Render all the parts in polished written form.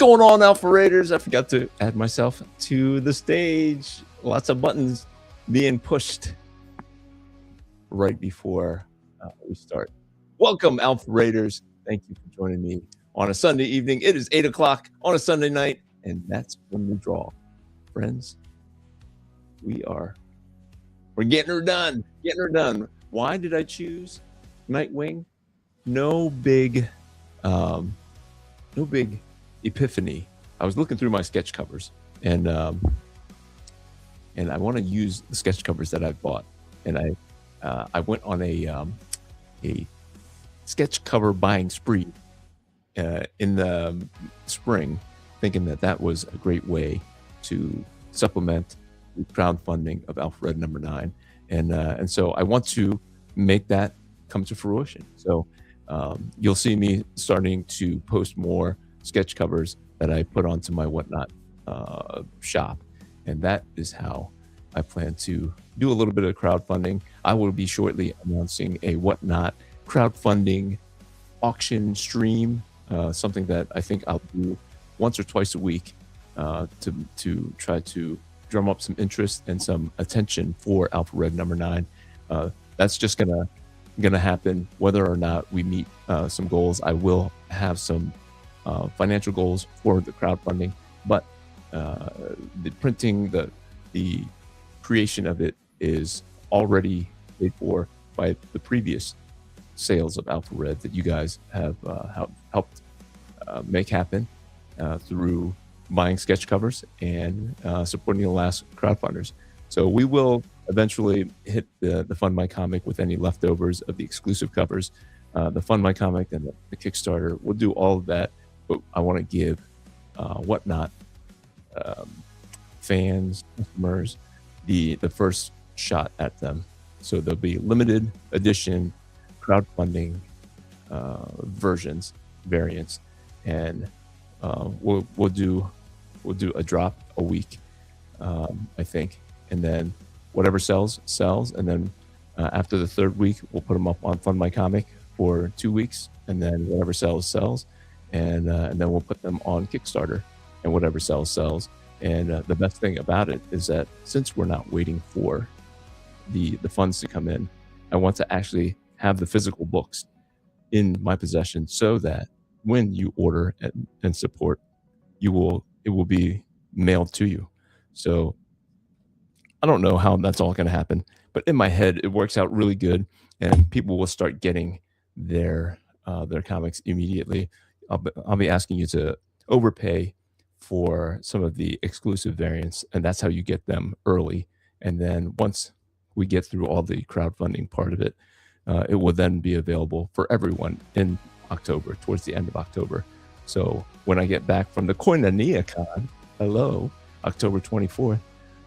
going on, Alpha Raiders? I forgot to add myself to the stage. Lots of buttons being pushed right before we start. Welcome, Alpha Raiders. Thank you for joining me on a Sunday evening. It is 8 o'clock on a Sunday night, and that's when we draw. Friends, we're getting her done. Getting her done. Why did I choose Nightwing? No big epiphany. I was looking through my sketch covers, and I want to use the sketch covers that I've bought, and I went on a sketch cover buying spree in the spring, thinking that was a great way to supplement the crowdfunding of Alpharetta number 9, and so I want to make that come to fruition. So you'll see me starting to post more sketch covers that I put onto my Whatnot shop, and that is how I plan to do a little bit of crowdfunding. I will be shortly announcing a Whatnot crowdfunding auction stream, something that I think I'll do once or twice a week to try to drum up some interest and some attention for Alpha Red number 9. That's just gonna happen whether or not we meet some goals. I will have some financial goals for the crowdfunding, but the printing, the creation of it is already paid for by the previous sales of Alpha Red that you guys have helped make happen through buying sketch covers and supporting the last crowdfunders. So we will eventually hit the Fund My Comic with any leftovers of the exclusive covers. The Fund My Comic and the Kickstarter, we'll do all of that, but I want to give Whatnot fans, customers, the first shot at them. So there'll be limited edition crowdfunding variants, and we'll do a drop a week, I think, and then whatever sells, and then after the third week, we'll put them up on Fund My Comic for 2 weeks, and then whatever sells, and then we'll put them on Kickstarter, and whatever sells. And the best thing about it is that since we're not waiting for the funds to come in, I want to actually have the physical books in my possession so that when you order and support, it will be mailed to you. So I don't know how that's all going to happen, but in my head, it works out really good, and people will start getting their comics immediately. I'll be asking you to overpay for some of the exclusive variants, and that's how you get them early. And then once we get through all the crowdfunding part of it, it will then be available for everyone in October, towards the end of October. So when I get back from the Koinonia Con, October 24th,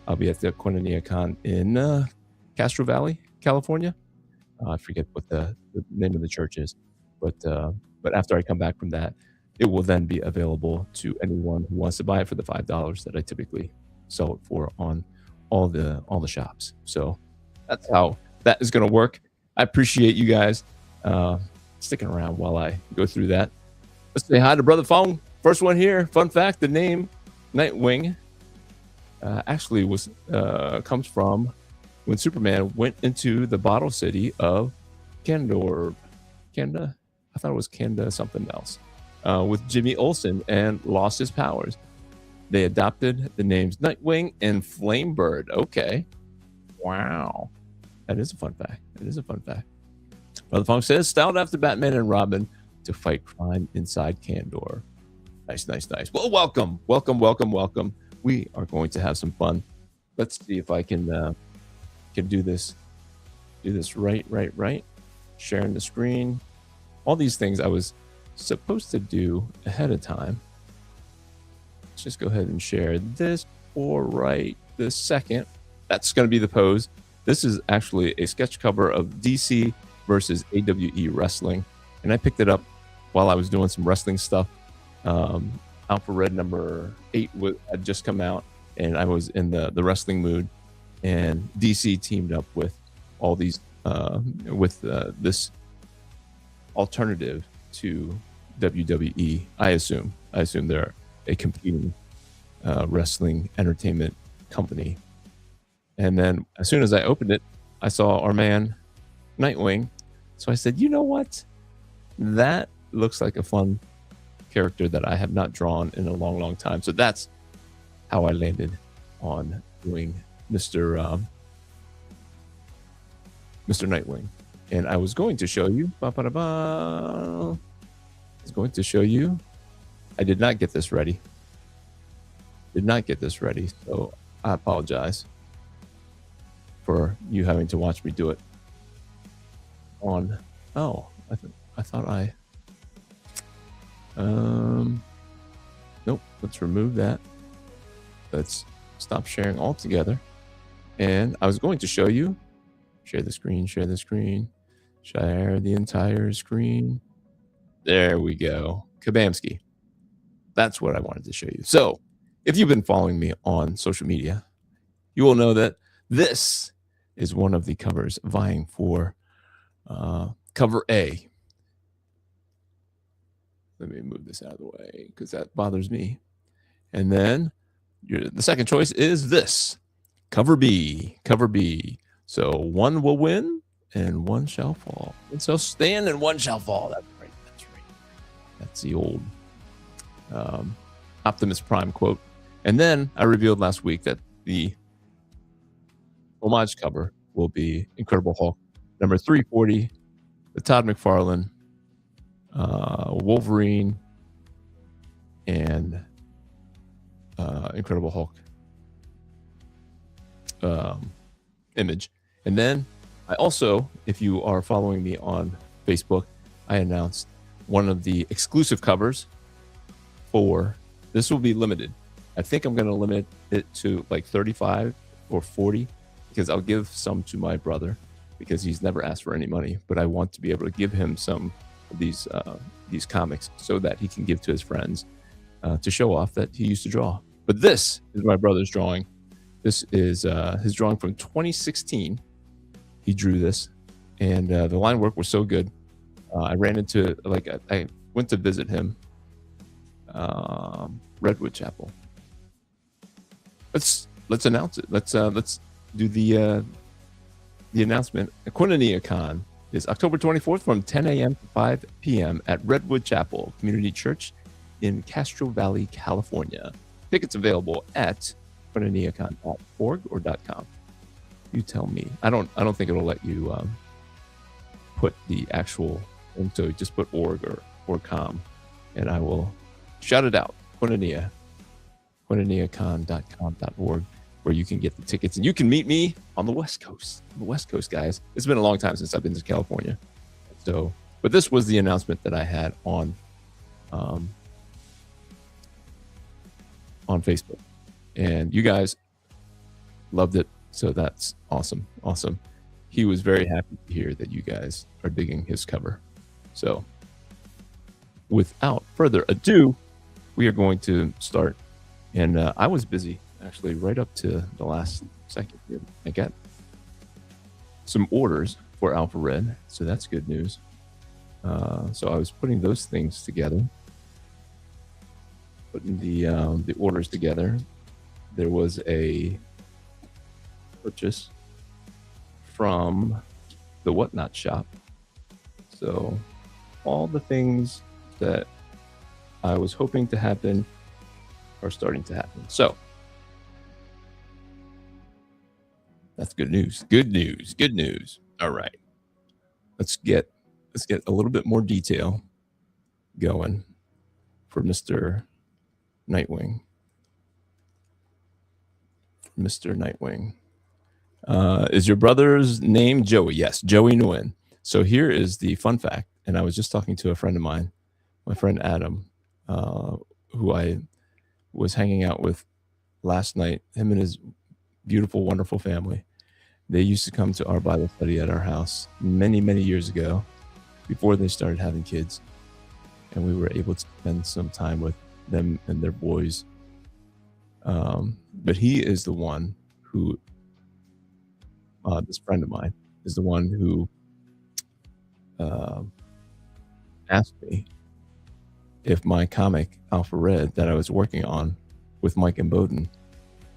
I'll be at the Koinonia Con in Castro Valley, California. I forget what the name of the church is, but after I come back from that, it will then be available to anyone who wants to buy it for the $5 that I typically sell it for on all the shops. So that's how that is going to work. I appreciate you guys sticking around while I go through that. Let's say hi to Brother Fong. First one here. Fun fact: the name Nightwing actually comes from when Superman went into the bottle city of Canada. I thought it was Canada something else. With Jimmy Olsen and lost his powers. They adopted the names Nightwing and Flamebird. Okay. Wow. That is a fun fact. Brother Funk says, styled after Batman and Robin to fight crime inside Kandor. Nice. Well, welcome. We are going to have some fun. Let's see if I can do this. Do this right. Sharing the screen. All these things I was supposed to do ahead of time. Let's just go ahead and share this for right this second. That's going to be the pose. This is actually a sketch cover of DC versus AWE wrestling, and I picked it up while I was doing some wrestling stuff. Alpha Red number 8 had just come out, and I was in the wrestling mood, and DC teamed up with all these this alternative to WWE. I assume they're a competing wrestling entertainment company. And then as soon as I opened it, I saw our man Nightwing. So I said, you know what? That looks like a fun character that I have not drawn in a long, long time. So that's how I landed on doing Mr. Mr. Nightwing. And I was going to show you. I was going to show you. I did not get this ready. So I apologize for you having to watch me do it on. Oh, I thought I. Nope. Let's remove that. Let's stop sharing altogether. And I was going to show you. Share the screen. Share the entire screen. There we go. Kabamski. That's what I wanted to show you. So if you've been following me on social media, you will know that this is one of the covers vying for cover A. Let me move this out of the way because that bothers me. And then the second choice is this, cover B. So one will win and one shall fall. One shall stand and one shall fall. That's right. That's the old Optimus Prime quote. And then I revealed last week that the homage cover will be Incredible Hulk number 340, the Todd McFarlane, Wolverine, and Incredible Hulk image. And then I also, if you are following me on Facebook, I announced one of the exclusive covers for this will be limited. I think I'm going to limit it to like 35 or 40 because I'll give some to my brother because he's never asked for any money, but I want to be able to give him some of these comics so that he can give to his friends to show off that he used to draw. But this is my brother's drawing. This is his drawing from 2016. He drew this, and the line work was so good. I ran into I went to visit him, Redwood Chapel. Let's announce it. Let's do the announcement. Con is October 24th from 10 a.m. to 5 p.m. at Redwood Chapel Community Church in Castro Valley, California. Tickets available at quinoniacon.org or .com. You tell me. I don't think it'll let you put the actual, and so just put org or com, and I will shout it out. quinoniacon.com.org, where you can get the tickets and you can meet me on the West Coast. Guys. It's been a long time since I've been to California. So, but this was the announcement that I had on Facebook, and you guys loved it. So that's awesome. He was very happy to hear that you guys are digging his cover. So without further ado, we are going to start. And I was busy actually right up to the last second here. I got some orders for Alpha Red, so that's good news. So I was putting those things together, putting the orders together. There was a purchase from the Whatnot shop. So all the things that I was hoping to happen are starting to happen. So that's good news. All right. Let's get a little bit more detail going for Mr. Nightwing. Is your brother's name Joey? Yes, Joey Nguyen. So here is the fun fact. And I was just talking to a friend of mine, my friend Adam, who I was hanging out with last night. Him and his beautiful, wonderful family. They used to come to our Bible study at our house many, many years ago, before they started having kids. And we were able to spend some time with them and their boys. But he is the one who, this friend of mine, is the one who asked me if my comic Alpha Red that I was working on with Mike and Bowden,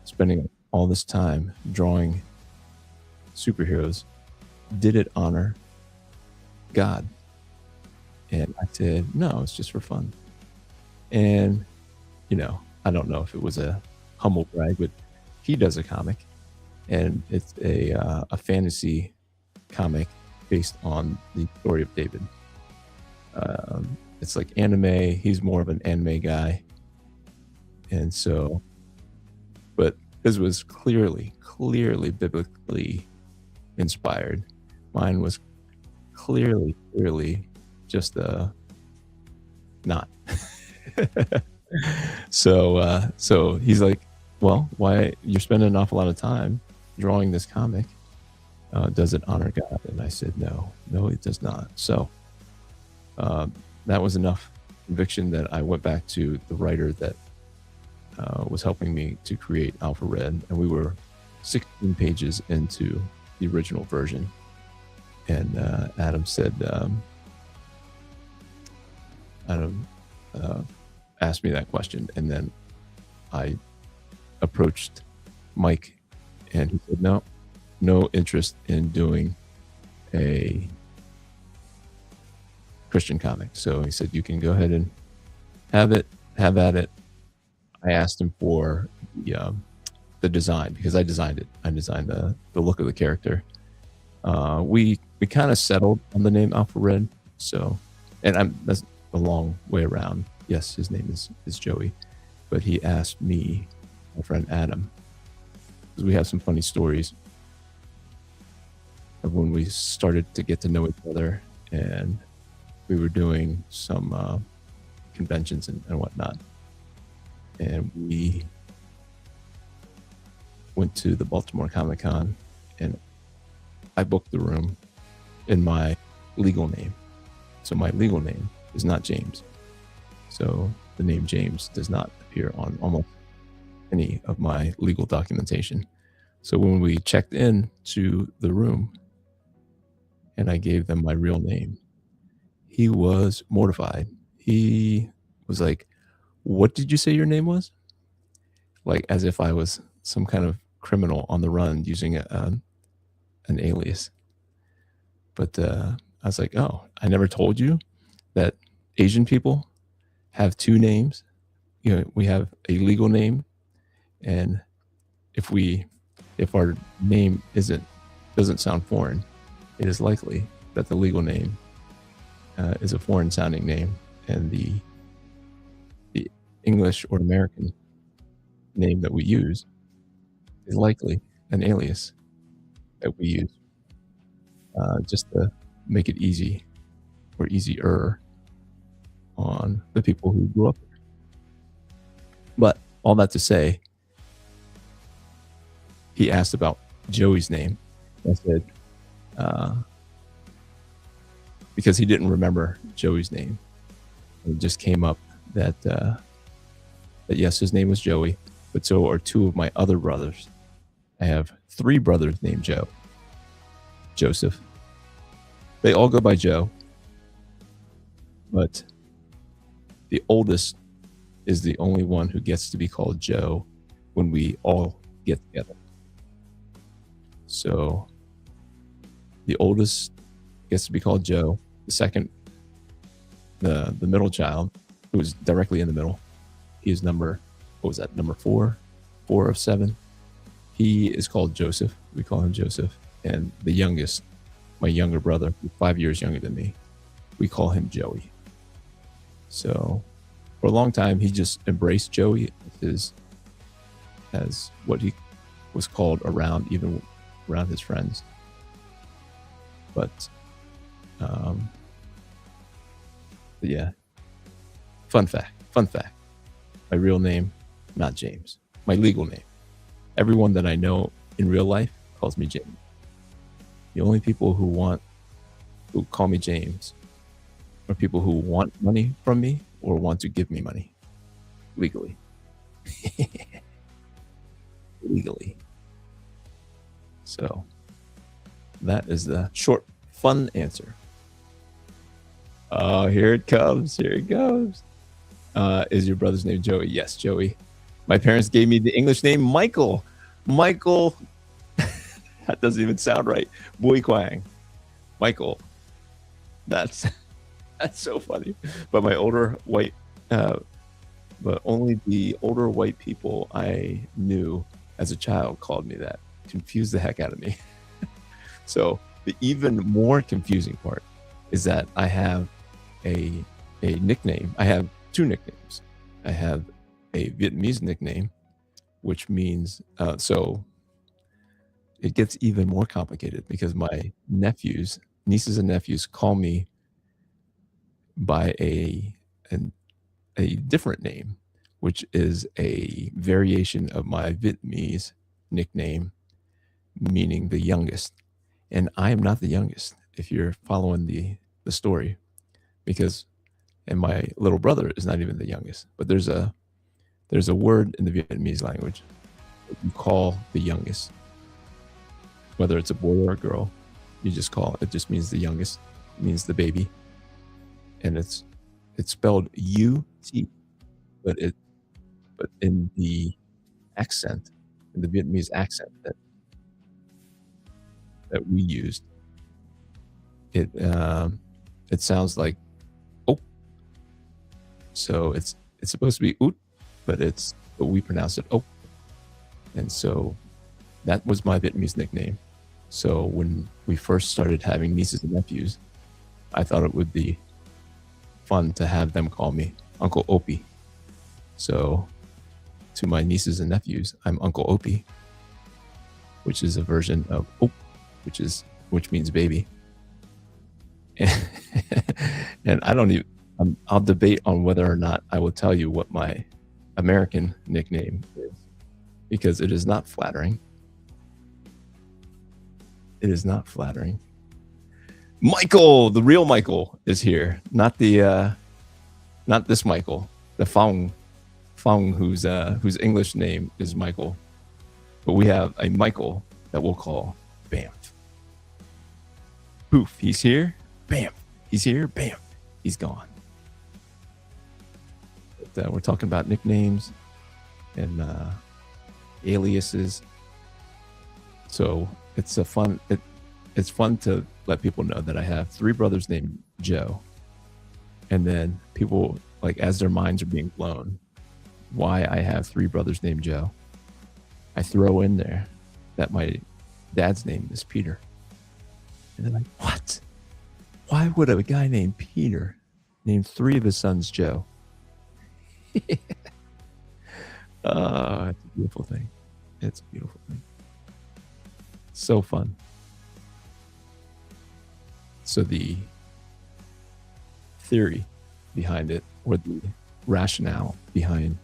spending all this time drawing superheroes, did it honor God? And I said, no, it's just for fun. And, I don't know if it was a humble brag, but he does a comic, and it's a fantasy comic based on the story of David. It's like anime. He's more of an anime guy. And so, but his was clearly biblically inspired. Mine was clearly just not. So he's like, well, why you're spending an awful lot of time drawing this comic? Does it honor God? And I said, no, it does not. So that was enough conviction that I went back to the writer that was helping me to create Alpha Red, and we were 16 pages into the original version. And Adam said, Adam asked me that question, and then I approached Mike, and he said, no interest in doing a Christian comic. So he said, you can go ahead and have at it. I asked him for the design, because I designed it. I designed the look of the character. We kind of settled on the name Alpha Red. So, and that's a long way around. Yes, his name is Joey, but he asked me, my friend Adam, because we have some funny stories of when we started to get to know each other, and we were doing some conventions and whatnot. And we went to the Baltimore Comic Con, and I booked the room in my legal name. So my legal name is not James. So the name James does not appear on almost any of my legal documentation. So when we checked in to the room and I gave them my real name, he was mortified. He was like, what did you say your name was? Like, as if I was some kind of criminal on the run using an alias. But I was like, oh, I never told you that Asian people have two names. We have a legal name, and if our name doesn't sound foreign, it is likely that the legal name is a foreign sounding name, and the English or American name that we use is likely an alias that we use, just to make it easy or easier on the people who grew up there. But all that to say, he asked about Joey's name. I said, because he didn't remember Joey's name. It just came up that yes, his name was Joey, but so are two of my other brothers. I have three brothers named Joseph. They all go by Joe, but the oldest is the only one who gets to be called Joe when we all get together. So the oldest gets to be called Joe. The second, the middle child, who is directly in the middle, he is number 4 of 7. He is called Joseph. We call him Joseph. And the youngest, my younger brother, 5 years younger than me, we call him Joey. So for a long time, he just embraced Joey as what he was called around his friends. But yeah, fun fact. My real name, not James. My legal name. Everyone that I know in real life calls me James. The only people who call me James are people who want money from me or want to give me money legally. Legally. So that is the short, fun answer. Oh, here it comes. Here it goes. Is your brother's name Joey? Yes, Joey. My parents gave me the English name Michael. Michael. That doesn't even sound right. Boy Quang. Michael. That's that's so funny. But my older white, but only the older white people I knew as a child called me that. Confused the heck out of me. So the even more confusing part is that I have a nickname. I have two nicknames. I have a Vietnamese nickname, which means so it gets even more complicated because my nieces and nephews call me by a different name, which is a variation of my Vietnamese nickname, meaning the youngest. And I am not the youngest, if you're following the story, because and my little brother is not even the youngest. But there's a word in the Vietnamese language that you call the youngest, whether it's a boy or a girl. You just call it. It just means the youngest. It means the baby, and it's spelled UT, but in the accent, in the Vietnamese accent that we used, it sounds like oh. So it's supposed to be oot, but we pronounce it oh. And so that was my Vietnamese nickname. So when we first started having nieces and nephews, I thought it would be fun to have them call me Uncle Opie. So to my nieces and nephews, I'm Uncle Opie, which is a version of Ope, which means baby. And I don't even, I'll debate on whether or not I will tell you what my American nickname is, because it is not flattering. It is not flattering. Michael, the real Michael, is here, not this Michael, the Fong, whose English name is Michael, but we have a Michael that we'll call Bamf. Poof, he's here. Bam, he's here. Bam, he's gone. But, we're talking about nicknames and aliases. So it's it's fun to let people know that I have three brothers named Joe. And then people, like, as their minds are being blown, why I have three brothers named Joe, I throw in there that my dad's name is Peter. And they're like, what? Why would a guy named Peter name three of his sons Joe? It's a beautiful thing. It's a beautiful thing. So fun. So the theory behind it, or the rationale behind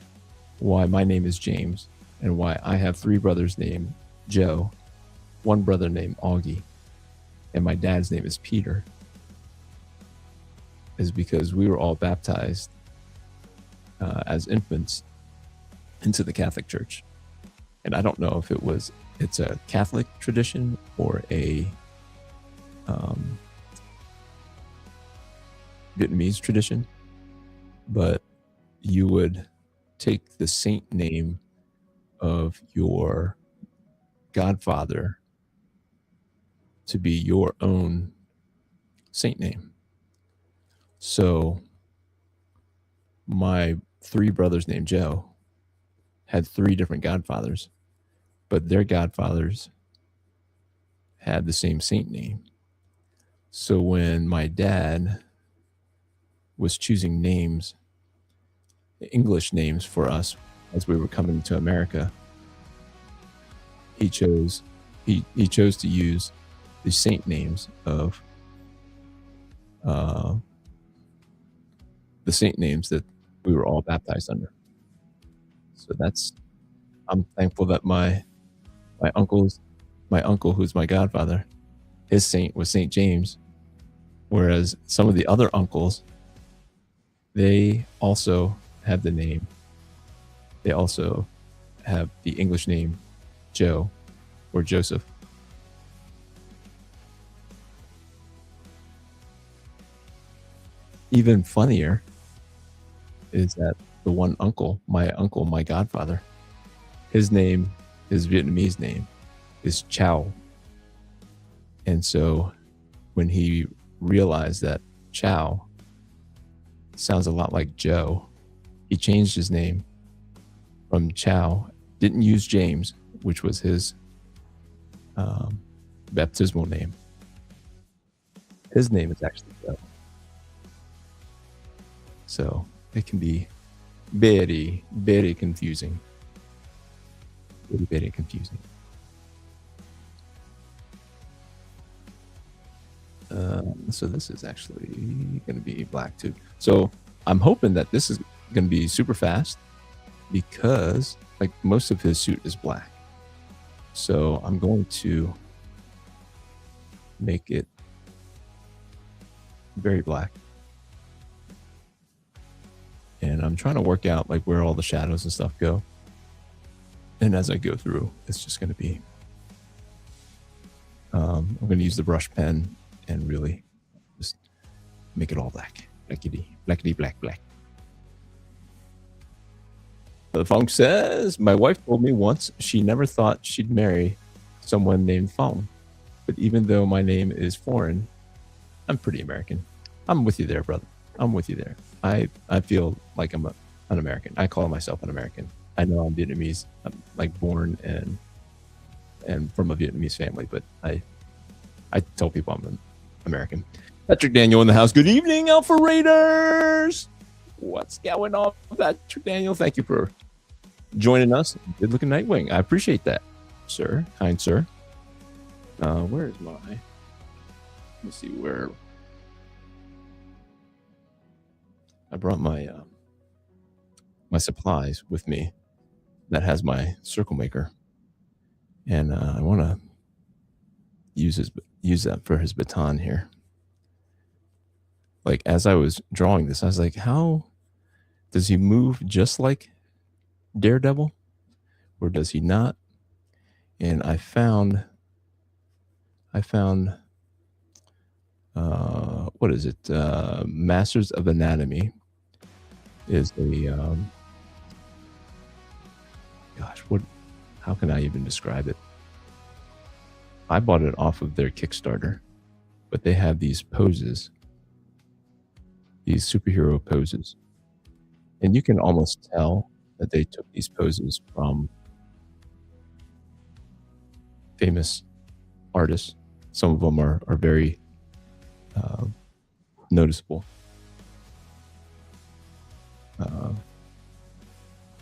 why my name is James and why I have three brothers named Joe, one brother named Augie, and my dad's name is Peter, is because we were all baptized as infants into the Catholic Church. And I don't know if it's a Catholic tradition or a Vietnamese tradition, but you would take the saint name of your godfather to be your own saint name. So my three brothers named Joe had three different godfathers, but their godfathers had the same saint name. So when my dad was choosing names, English names for us as we were coming to America, he chose to use the saint names of the saint names that we were all baptized under. So I'm thankful that my uncle, who's my godfather, his saint was Saint James, whereas some of the other uncles, they also have the name. They also have the English name Joe or Joseph. Even funnier is that the one uncle, my godfather, his name, his Vietnamese name is Chow. And so when he realized that Chow sounds a lot like Joe, he changed his name from Chow, didn't use James, which was his baptismal name. His name is actually Joe. So it can be very, very confusing. Very, very confusing. So this is actually going to be black too. So I'm hoping that this is going to be super fast because like most of his suit is black. So I'm going to make it very black. And I'm trying to work out like where all the shadows and stuff go. And as I go through, it's just going to be, I'm going to use the brush pen and really just make it all black. Blackity, black. The Fong says, my wife told me once she never thought she'd marry someone named Fong. But even though my name is foreign, I'm pretty American. I'm with you there, brother. I'm with you there. I feel like I'm an American. I call myself an American. I know I'm Vietnamese. I'm like born and from a Vietnamese family, but I tell people I'm an American. Patrick Daniel in the house. Good evening, Alpha Raiders. What's going on, Patrick Daniel? Thank you for joining us. Good looking Nightwing. I appreciate that, sir. Kind sir. Where is my? Let's see where. I brought my my supplies with me. That has my circle maker, and I want to use that for his baton here. Like as I was drawing this, I was like, how does he move just like Daredevil, or does he not? And I found what is it? Masters of Anatomy is a gosh, what? How can I even describe it? I bought it off of their Kickstarter, but they have these poses, these superhero poses, and you can almost tell that they took these poses from famous artists. Some of them are very noticeable,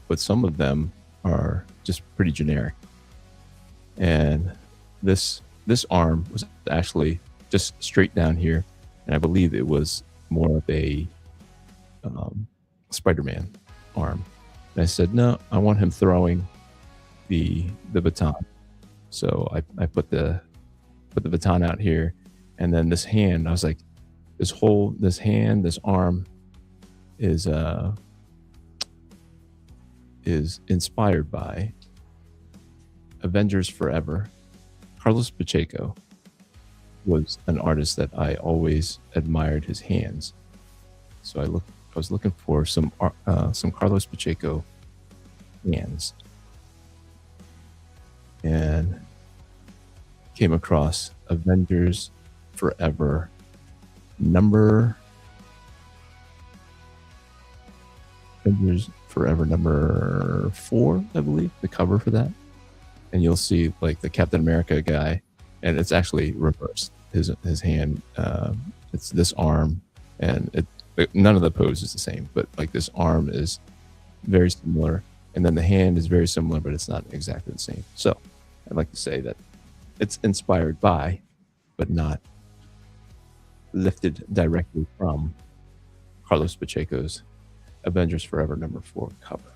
but some of them are just pretty generic. And this arm was actually just straight down here, and I believe it was more of a Spider-Man arm. And I said, no, I want him throwing the baton. So I put the baton out here, and then this hand, I was like, this arm is inspired by Avengers Forever. Carlos Pacheco was an artist that I always admired his hands. So I was looking for some Carlos Pacheco hands, and came across Avengers Forever number 4, I believe, the cover for that. And you'll see like the Captain America guy, and it's actually reversed. His hand, it's this arm, and none of the pose is the same, but like this arm is very similar, and then the hand is very similar, but it's not exactly the same. So I'd like to say that it's inspired by, but not lifted directly from Carlos Pacheco's Avengers Forever number 4 cover.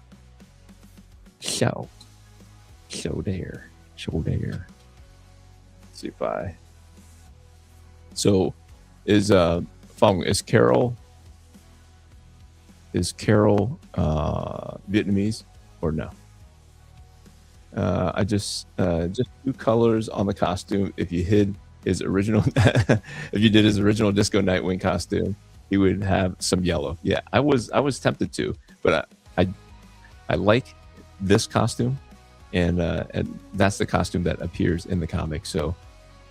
So there. Let's see if I. So is Carol Vietnamese or no? I just 2 colors on the costume. If you hid his original, if you did his original Disco Nightwing costume, he would have some yellow. Yeah, I was tempted to, But I like this costume, and that's the costume that appears in the comic. So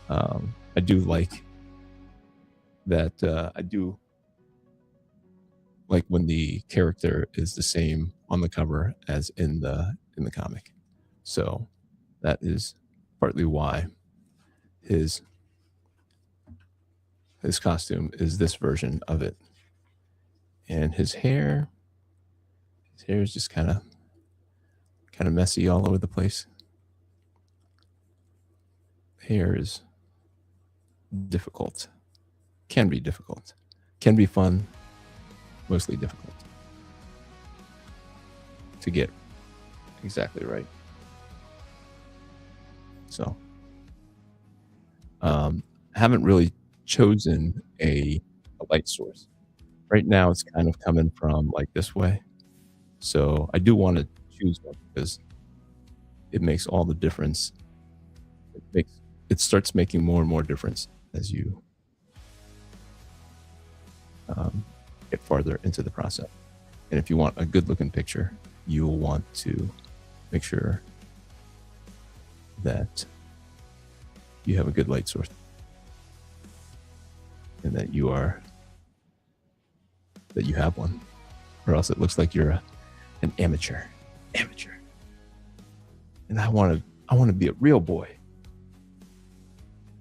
I do like that. I do like when the character is the same on the cover as in the comic. So that is partly why his costume is this version of it. And his hair is just kind of messy all over the place. Hair is difficult. Can be difficult. Can be fun. Mostly difficult to get exactly right. So haven't really chosen a light source. Right now it's kind of coming from like this way. So I do want to choose one because it makes all the difference. It starts making more and more difference as you get farther into the process. And if you want a good looking picture, you'll want to make sure that you have a good light source and that you have one, or else it looks like you're an amateur. And I want to be a real boy.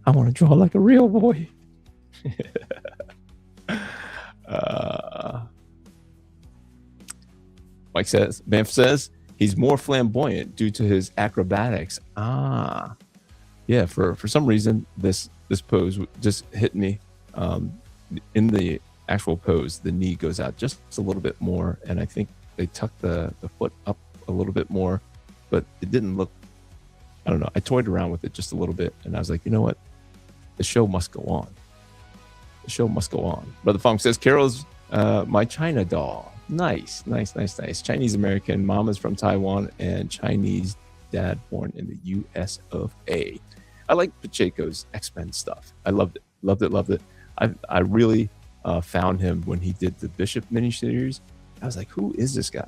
I want to draw like a real boy. Mike says, Banff says he's more flamboyant due to his acrobatics. Yeah. For some reason, this pose just hit me. In the actual pose, the knee goes out just a little bit more, and I think they tucked the foot up a little bit more, but it didn't look. I don't know. I toyed around with it just a little bit, and I was like, you know what? The show must go on. The show must go on. Brother Funk says, Carol's my China doll. Nice. Chinese American, mom is from Taiwan, and Chinese dad born in the US of A. I like Pacheco's X-Men stuff. I loved it. I really found him when he did the Bishop miniseries. I was like, who is this guy?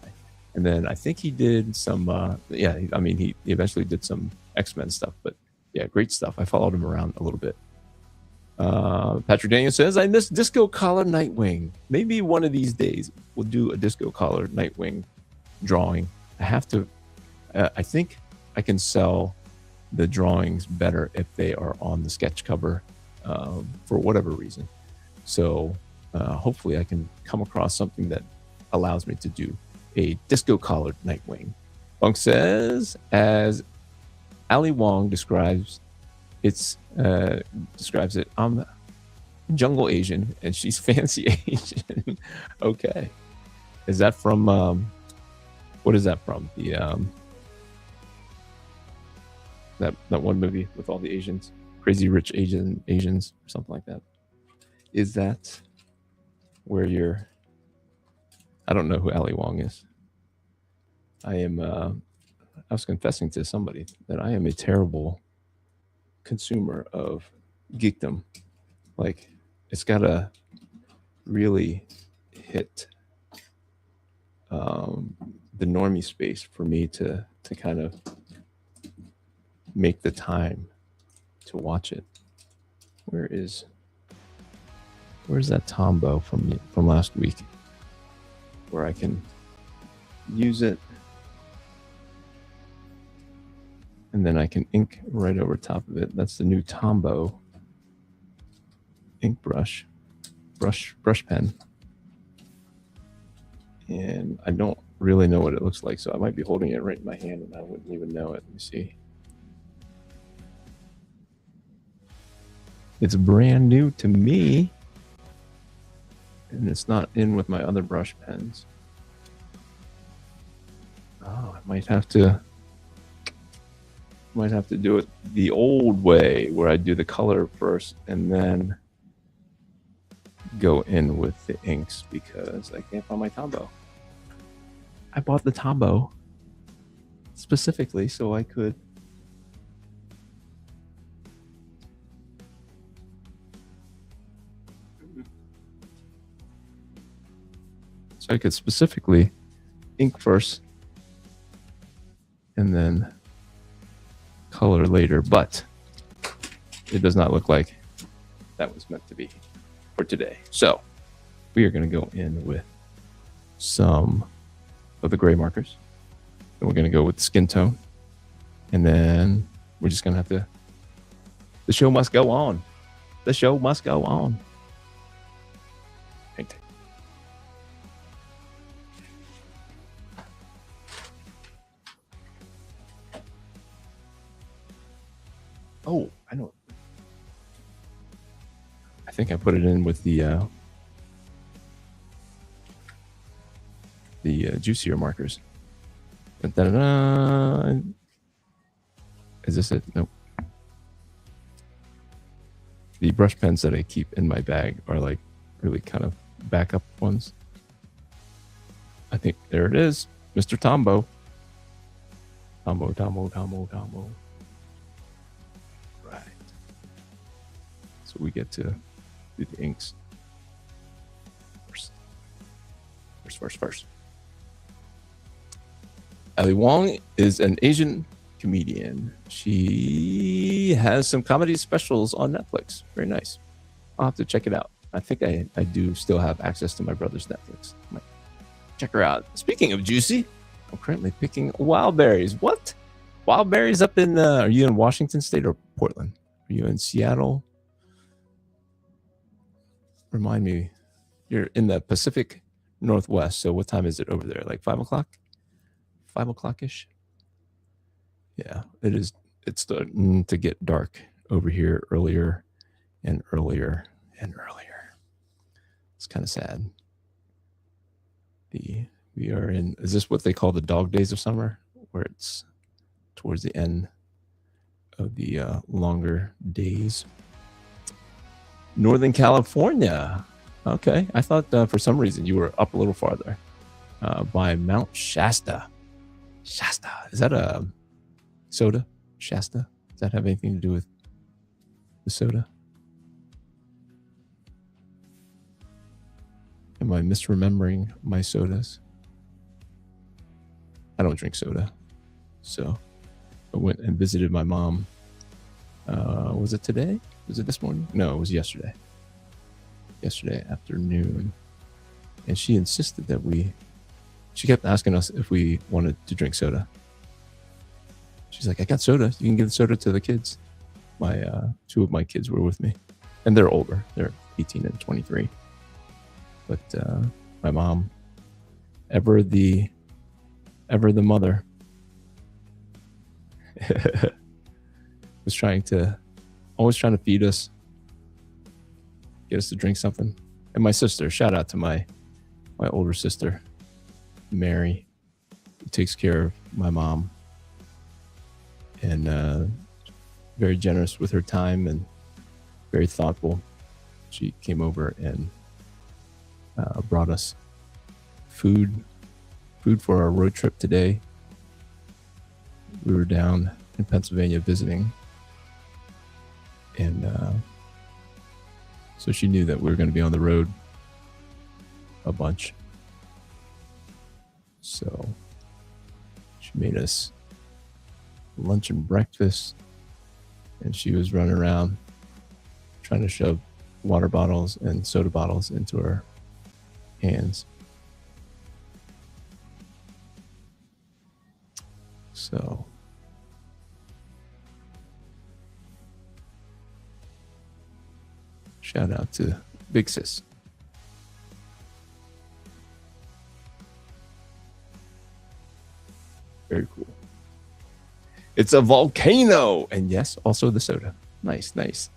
And then I think he did some, he eventually did some X-Men stuff, but yeah, great stuff. I followed him around a little bit. Patrick Daniel says, I miss Disco Collar Nightwing. Maybe one of these days we'll do a Disco Collar Nightwing drawing. I have to, I think I can sell the drawings better if they are on the sketch cover for whatever reason. So hopefully I can come across something that allows me to do a Disco Collared Nightwing. Funk says, as Ali Wong describes it, I'm jungle Asian and she's fancy Asian. Okay. Is that from, what is that from? The, that one movie with all the Asians, Crazy Rich Asians, or something like that. Is that where you're, I don't know who Ali Wong is. I was confessing to somebody that I am a terrible consumer of geekdom. Like, it's gotta really hit the normie space for me to kind of make the time to watch it. Where's that Tombow from last week where I can use it and then I can ink right over top of it. That's the new Tombow ink brush pen. And I don't really know what it looks like, so I might be holding it right in my hand and I wouldn't even know it. Let me see. It's brand new to me, and it's not in with my other brush pens. Oh, I might have to do it the old way, where I do the color first and then go in with the inks, because I can't find my Tombow. I bought the Tombow specifically so I could specifically ink first and then color later, but it does not look like that was meant to be for today. So we are going to go in with some of the gray markers, and we're going to go with the skin tone, and then we're just going to have to, the show must go on. The show must go on. Paint. Oh, I know. I think I put it in with the juicier markers. Da-da-da. Is this it? Nope. The brush pens that I keep in my bag are like really kind of backup ones. I think there it is, Mr. Tombo. Tombo. Right. So we get to do the inks first. Ali Wong is an Asian comedian. She has some comedy specials on Netflix. Very nice. I'll have to check it out. I think I do still have access to my brother's Netflix. Might check her out. Speaking of juicy, I'm currently picking wild berries. What? Wild berries up in, are you in Washington State or Portland? Are you in Seattle? Remind me, you're in the Pacific Northwest. So what time is it over there? Like 5 o'clock? 5 o'clock-ish? Yeah, it is. It's starting to get dark over here earlier and earlier and earlier. It's kind of sad. We are in, is this what they call the dog days of summer, where it's towards the end of the longer days? Northern California. Okay, I thought for some reason you were up a little farther by Mount Shasta. Shasta, is that a soda? Shasta? Does that have anything to do with the soda? Am I misremembering my sodas? I don't drink soda. So I went and visited my mom. Was it today? Was it this morning? No, it was yesterday. Yesterday afternoon. And she insisted that she kept asking us if we wanted to drink soda. She's like, I got soda. You can give the soda to the kids. My two of my kids were with me. And they're older. They're 18 and 23. But my mom, ever the mother, was always trying to feed us, get us to drink something. And my sister, shout out to my older sister, Mary, who takes care of my mom, and very generous with her time and very thoughtful. She came over and brought us food for our road trip today. We were down in Pennsylvania visiting, and so she knew that we were going to be on the road a bunch. So she made us lunch and breakfast, and she was running around trying to shove water bottles and soda bottles into her hands. So shout out to Big Sis. Very cool. It's a volcano. And yes, also the soda. Nice, nice.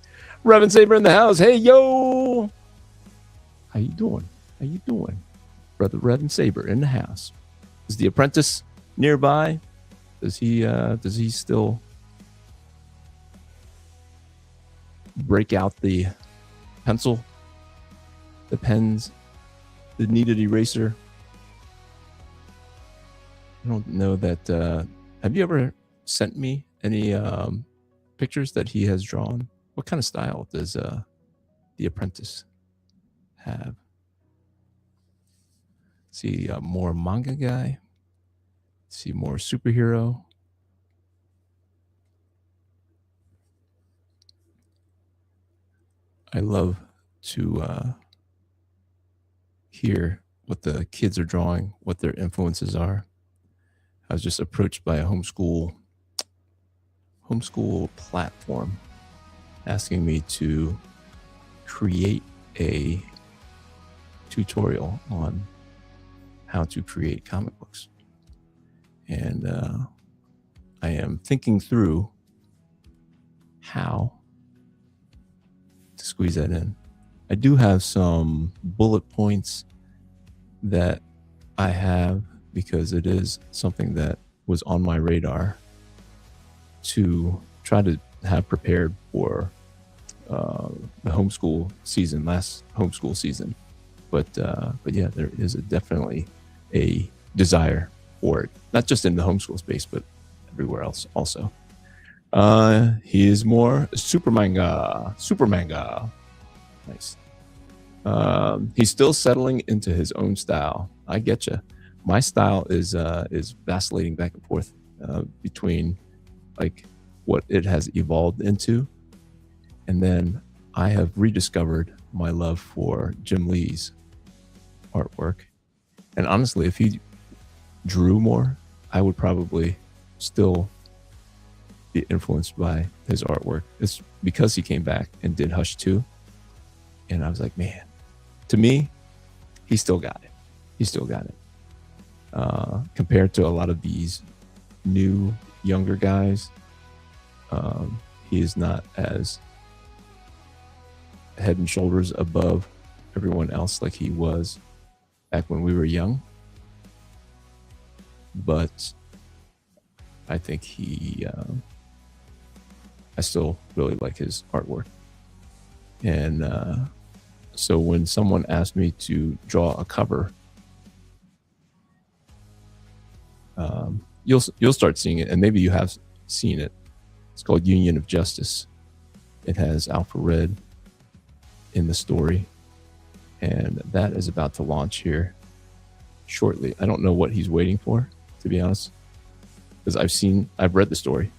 Reverend Saber in the house. Hey, yo. How you doing? How you doing? Brother Reverend Saber in the house. Is the apprentice nearby? Does he still break out the pencil, the pens, the kneaded eraser? I don't know that. Have you ever sent me any pictures that he has drawn? What kind of style does the apprentice have? Is he a more manga guy? see more superhero. I love to hear what the kids are drawing, what their influences are. I was just approached by a homeschool platform asking me to create a tutorial on how to create comic books. And I am thinking through how to squeeze that in. I do have some bullet points that I have because it is something that was on my radar to try to have prepared for the last homeschool season. But yeah, there is definitely a desire for it, not just in the homeschool space, but everywhere else also. Here's more super manga. Nice. He's still settling into his own style. I get you. My style is vacillating back and forth between like what it has evolved into, and then I have rediscovered my love for Jim Lee's artwork. And honestly, if he drew more, I would probably still be influenced by his artwork. It's because he came back and did Hush 2. And I was like, man, to me, he still got it. He still got it. Compared to a lot of these new, younger guys, he is not as head and shoulders above everyone else like he was back when we were young. But I think I still really like his artwork. And so when someone asked me to draw a cover, you'll start seeing it, and maybe you have seen it. It's called Union of Justice. It has Alpha Red in the story, and that is about to launch here shortly. I don't know what he's waiting for, to be honest, because I've read the story.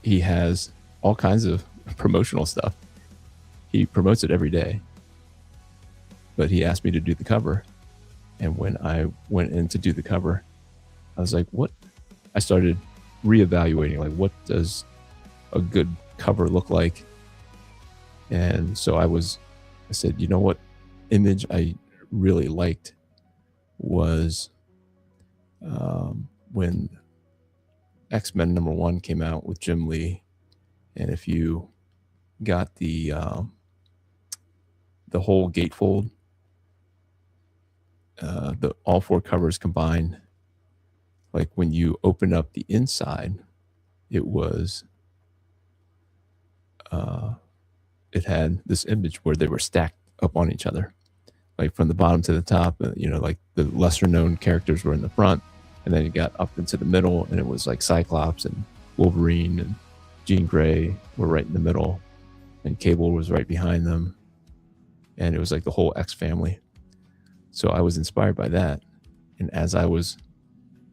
He has all kinds of promotional stuff. He promotes it every day, but he asked me to do the cover. And when I went in to do the cover, I was like, what? I started reevaluating, like, what does a good cover look like? And so I said, you know what image I really liked was when X-Men #1 came out with Jim Lee. And if you got the whole gatefold, all four covers combined, like when you open up the inside, it had this image where they were stacked up on each other, like from the bottom to the top. Like the lesser known characters were in the front, and then it got up into the middle, and it was like Cyclops and Wolverine and Jean Grey were right in the middle, and Cable was right behind them, and it was like the whole X family. So I was inspired by that, and as I was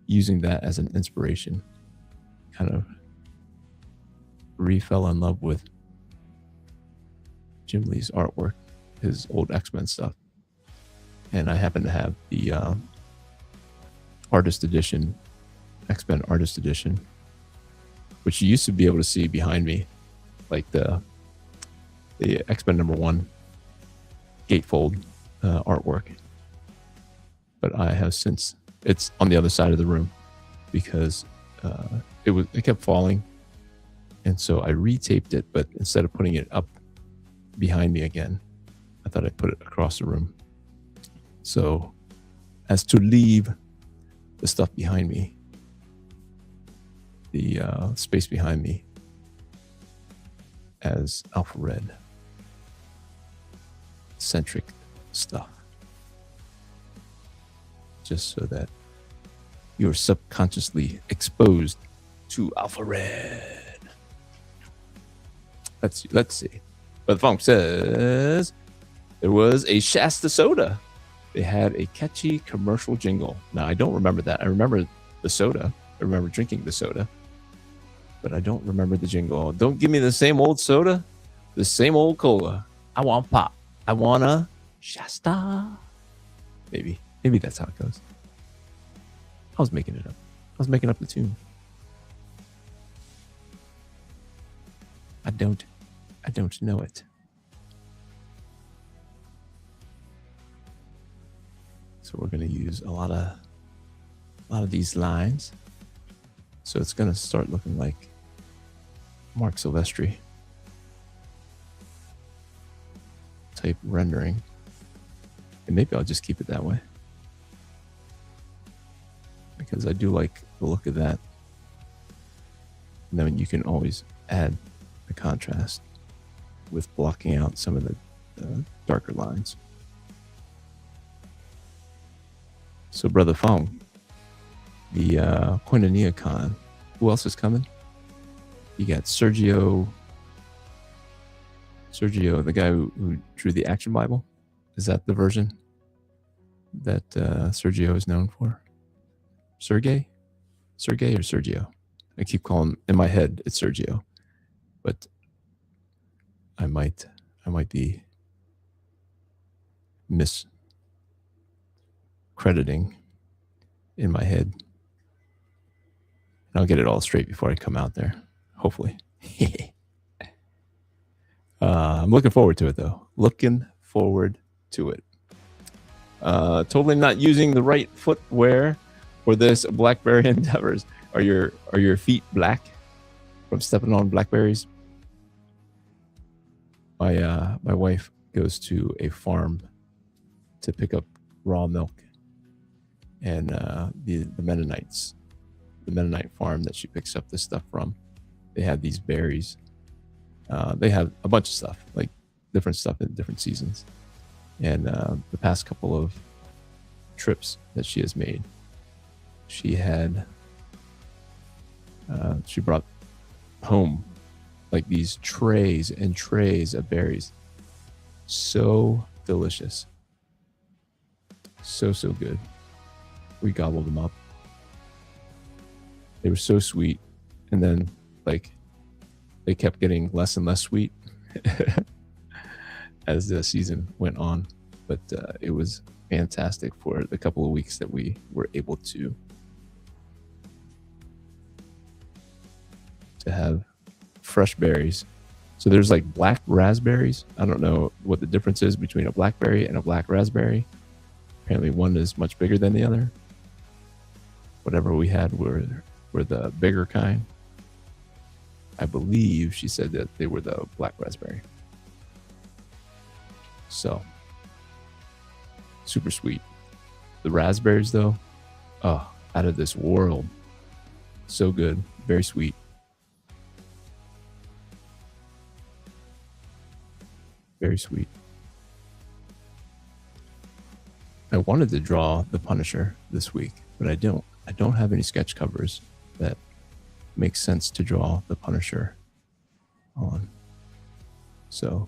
using that as an inspiration, kind of fell in love with Jim Lee's artwork, his old X-Men stuff. And I happen to have the artist edition, X-Men artist edition, which you used to be able to see behind me, like the X-Men #1 gatefold artwork. But I have since, it's on the other side of the room because it kept falling. And so I retaped it, but instead of putting it up behind me again, I thought I'd put it across the room. So as to leave the stuff behind me, the space behind me, as Alpha Red centric stuff, just so that you're subconsciously exposed to Alpha Red. Let's see. But the funk says there was a Shasta soda They had a catchy commercial jingle. Now, I don't remember that. I remember the soda. I remember drinking the soda. But I don't remember the jingle. Don't give me the same old soda, the same old cola. I want pop. I want a Shasta. Maybe that's how it goes. I was making it up. I was making up the tune. I don't know it. So we're going to use a lot of these lines. So it's going to start looking like Mark Silvestri type rendering. And maybe I'll just keep it that way, because I do like the look of that. And then you can always add the contrast with blocking out some of the darker lines. So Brother Fong, the Koinonia Con, who else is coming? You got Sergio, the guy who drew the Action Bible. Is that the version that Sergio is known for? Sergey or Sergio? I keep calling, in my head it's Sergio, but I might be miscrediting in my head. And I'll get it all straight before I come out there, hopefully. I'm looking forward to it, though. Looking forward to it. Totally not using the right footwear for this blackberry endeavors. Are your feet black from stepping on blackberries? My wife goes to a farm to pick up raw milk, and the Mennonite farm that she picks up this stuff from, they have these berries. They have a bunch of stuff, like different stuff in different seasons. And the past couple of trips that she has made, she brought home like these trays and trays of berries. So delicious. So good. We gobbled them up. They were so sweet. And then like they kept getting less and less sweet as the season went on. But it was fantastic for the couple of weeks that we were able to have fresh berries. So there's like black raspberries. I don't know what the difference is between a blackberry and a black raspberry. Apparently one is much bigger than the other. Whatever we had were the bigger kind. I believe she said that they were the black raspberry. So super sweet. The raspberries though, oh, out of this world. So good, very sweet. Very sweet. I wanted to draw the Punisher this week, but I don't have any sketch covers that make sense to draw the Punisher on. So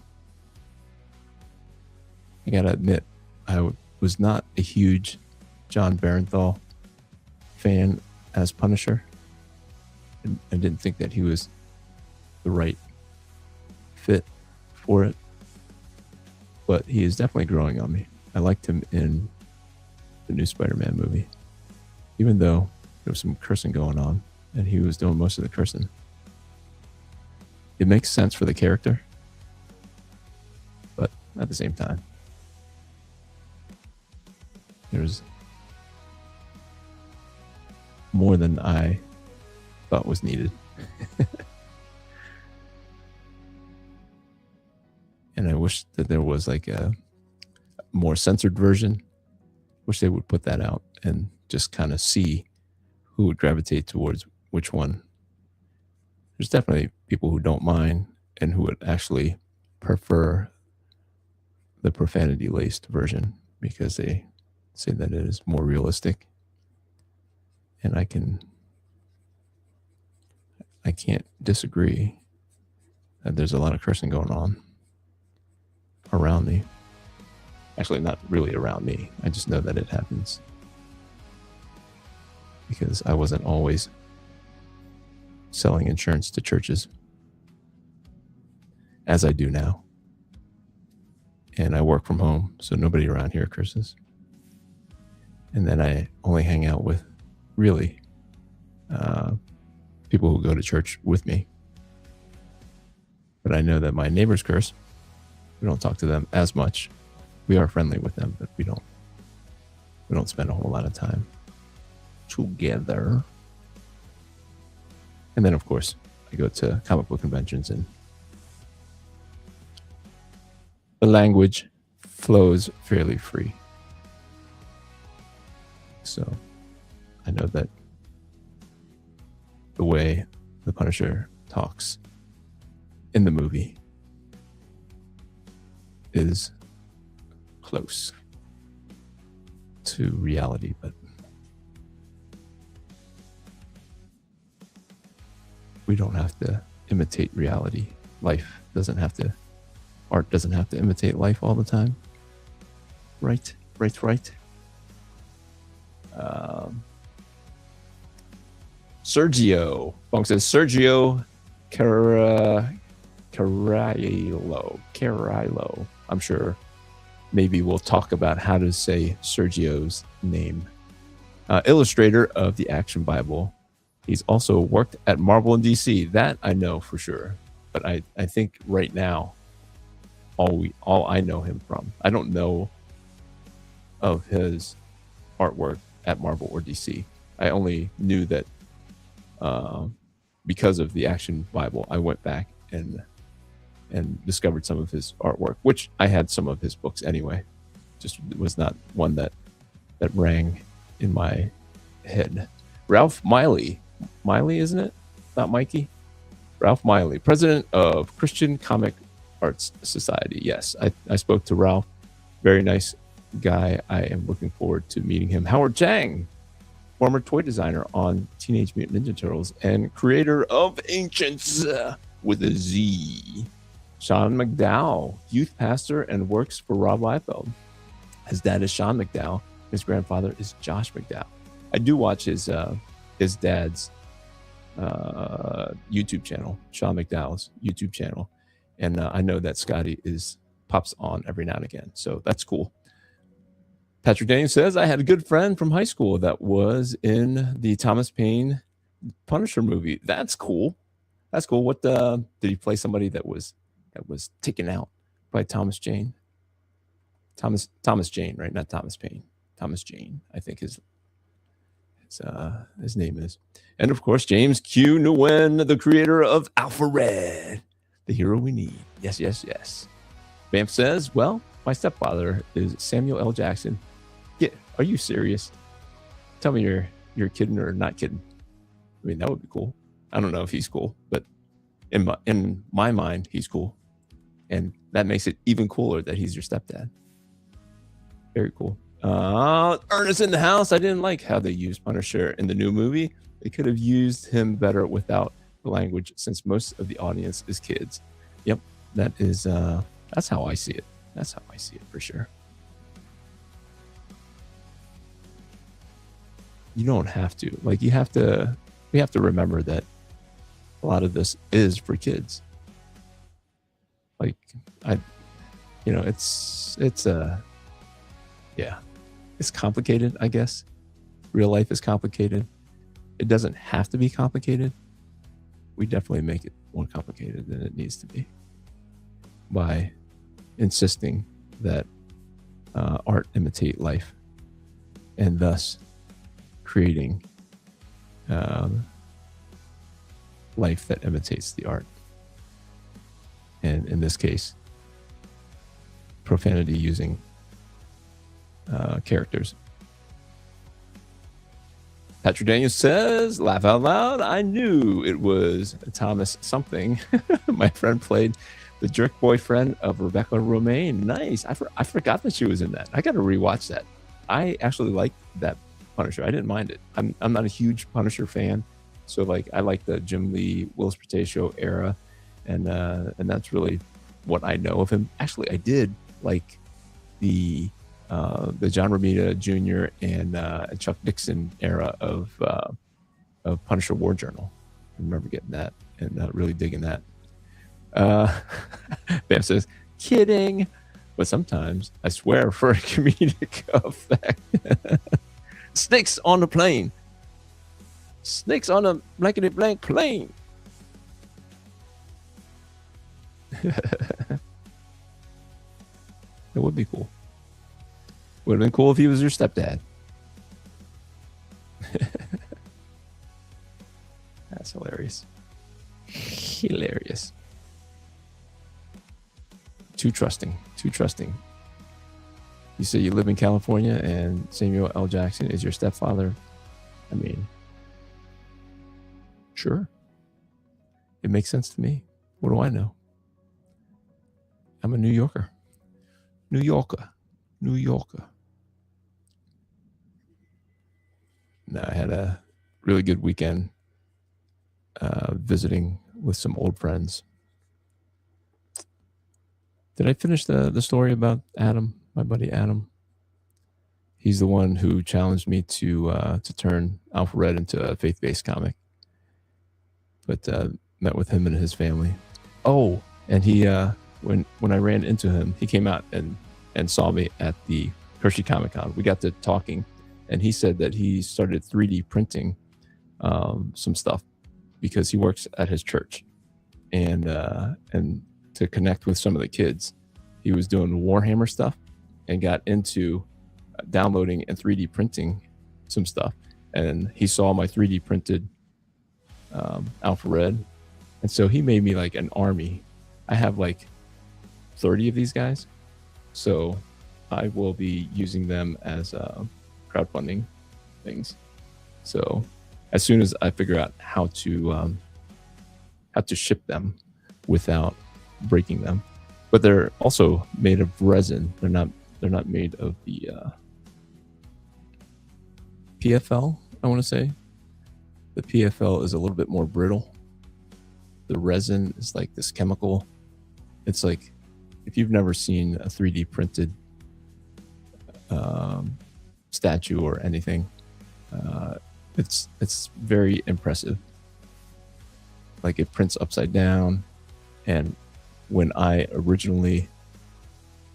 I gotta admit, I was not a huge John Barenthal fan as Punisher. I didn't think that he was the right fit for it. But he is definitely growing on me. I liked him in the new Spider-Man movie, even though there was some cursing going on and he was doing most of the cursing. It makes sense for the character, but at the same time, there's more than I thought was needed. And I wish that there was like a more censored version. Wish they would put that out and just kind of see who would gravitate towards which one. There's definitely people who don't mind and who would actually prefer the profanity-laced version because they say that it is more realistic. And I can't disagree that there's a lot of cursing going on around me. Actually, not really around me. I just know that it happens because I wasn't always selling insurance to churches as I do now. And I work from home, so nobody around here curses. And then I only hang out with really people who go to church with me. But I know that my neighbors curse. We don't talk to them as much. We are friendly with them, but we don't spend a whole lot of time together. And then, of course, I go to comic book conventions, and the language flows fairly free. So I know that the way the Punisher talks in the movie is close to reality, but we don't have to imitate reality. Art doesn't have to imitate life all the time. Right. Sergio Funk says Sergio Carrillo. I'm sure maybe we'll talk about how to say Sergio's name. Illustrator of the Action Bible. He's also worked at Marvel and DC. That I know for sure. But I think right now, all I know him from, I don't know of his artwork at Marvel or DC. I only knew that because of the Action Bible, I went back and discovered some of his artwork, which I had some of his books anyway. Just was not one that rang in my head. Ralph Miley, isn't it? Not Mikey. Ralph Miley, president of Christian Comic Arts Society. Yes, I spoke to Ralph. Very nice guy. I am looking forward to meeting him. Howard Chang, former toy designer on Teenage Mutant Ninja Turtles and creator of Ancients with a Z. Sean McDowell, youth pastor and works for Rob Liefeld. His dad is Sean McDowell. His grandfather is Josh McDowell. I do watch his dad's YouTube channel, Sean McDowell's YouTube channel. And I know that Scotty pops on every now and again. So that's cool. Patrick Daniels says, I had a good friend from high school that was in the Thomas Paine Punisher movie. That's cool. What did he play somebody that was taken out by Thomas Jane? Thomas Jane, right? Not Thomas Paine. Thomas Jane, I think his name is. And of course, James Q. Nguyen, the creator of Alpha Red, the hero we need. Yes. Bamf says, well, my stepfather is Samuel L. Jackson. Are you serious? Tell me you're kidding or not kidding. I mean, that would be cool. I don't know if he's cool, but in my mind, he's cool. And that makes it even cooler that he's your stepdad. Very cool. Ernest in the house. I didn't like how they used Punisher in the new movie. They could have used him better without the language, since most of the audience is kids. Yep, that's how I see it. That's how I see it for sure. You don't have to. We have to remember that a lot of this is for kids. It's complicated, I guess. Real life is complicated. It doesn't have to be complicated. We definitely make it more complicated than it needs to be by insisting that art imitate life, and thus creating life that imitates the art. And in this case, profanity using characters. Patrick Daniels says, laugh out loud, I knew it was Thomas something. My friend played the jerk boyfriend of Rebecca Romaine. Nice. I forgot that she was in that. I got to rewatch that. I actually like that Punisher. I didn't mind it. I'm not a huge Punisher fan, so I like the Jim Lee, Willis Portacio era, and that's really what I know of him. Actually, I did like the John Romita Jr. and Chuck Dixon era of Punisher War Journal. I remember getting that and really digging that. Bam says, kidding. But sometimes I swear for a comedic effect. Snakes on the plane. Snakes on a blankety blank plane. It would be cool. Would have been cool if he was your stepdad. That's hilarious. Hilarious. Too trusting. Too trusting. You say you live in California and Samuel L. Jackson is your stepfather. I mean, sure. It makes sense to me. What do I know? I'm a New Yorker. New Yorker. New Yorker. No, I had a really good weekend visiting with some old friends. Did I finish the story about Adam, my buddy Adam? He's the one who challenged me to turn Alpha Red into a faith-based comic. But met with him and his family. Oh, and he when I ran into him, he came out and saw me at the Hershey Comic Con. We got to talking, and he said that he started 3D printing some stuff because he works at his church, and to connect with some of the kids, he was doing Warhammer stuff and got into downloading and 3D printing some stuff. And he saw my 3D printed Alpha Red, and so he made me like an army. I have like 30 of these guys, so I will be using them as crowdfunding things. So as soon as I figure out how to ship them without breaking them, but they're also made of resin. They're not made of the PFL. I want to say the PFL is a little bit more brittle. The resin is like this chemical. It's like if you've never seen a 3D printed statue or anything, it's very impressive. Like it prints upside down, and when I originally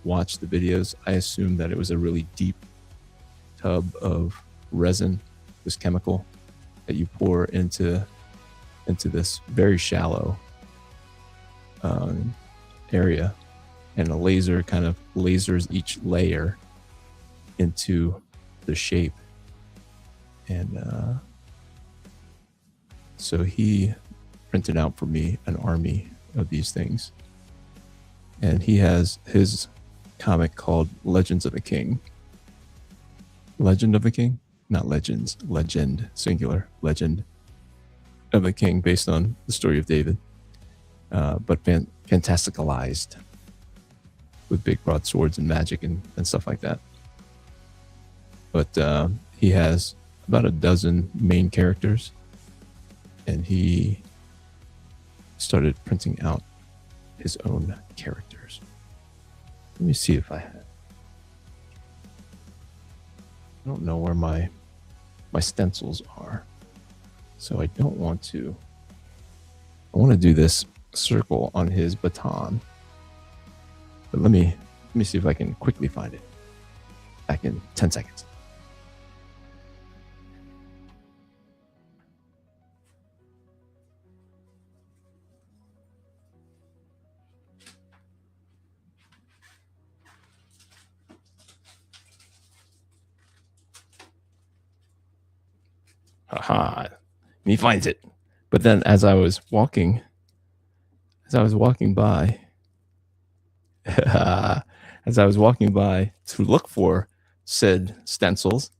watched the videos, I assumed that it was a really deep tub of resin, this chemical that you pour into this very shallow area, and a laser kind of lasers each layer into the shape. And so he printed out for me an army of these things, and he has his comic called Legends of the King. Legend of the King? Not legends, legend, singular, legend of the King, based on the story of David, but fantasticalized with big broadswords and magic and stuff like that. But he has about a dozen main characters, and he started printing out his own characters. Let me see if I have. I don't know where my stencils are, so I don't want to. I want to do this circle on his baton, but let me see if I can quickly find it. Back in 10 seconds. Haha, and he finds it. But then as I was walking by, as I was walking by to look for said stencils,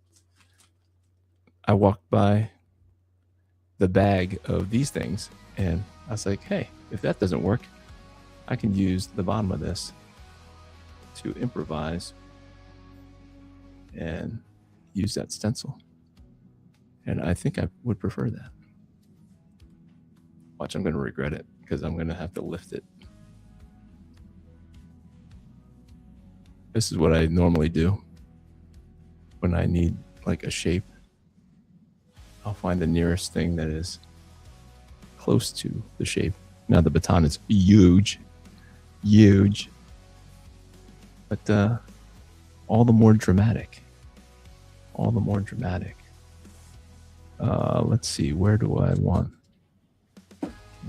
I walked by the bag of these things, and I was like, hey, if that doesn't work, I can use the bottom of this to improvise and use that stencil. And I think I would prefer that. Watch, I'm going to regret it because I'm going to have to lift it. This is what I normally do when I need like a shape. I'll find the nearest thing that is close to the shape. Now the baton is huge, but all the more dramatic. Let's see, where do I want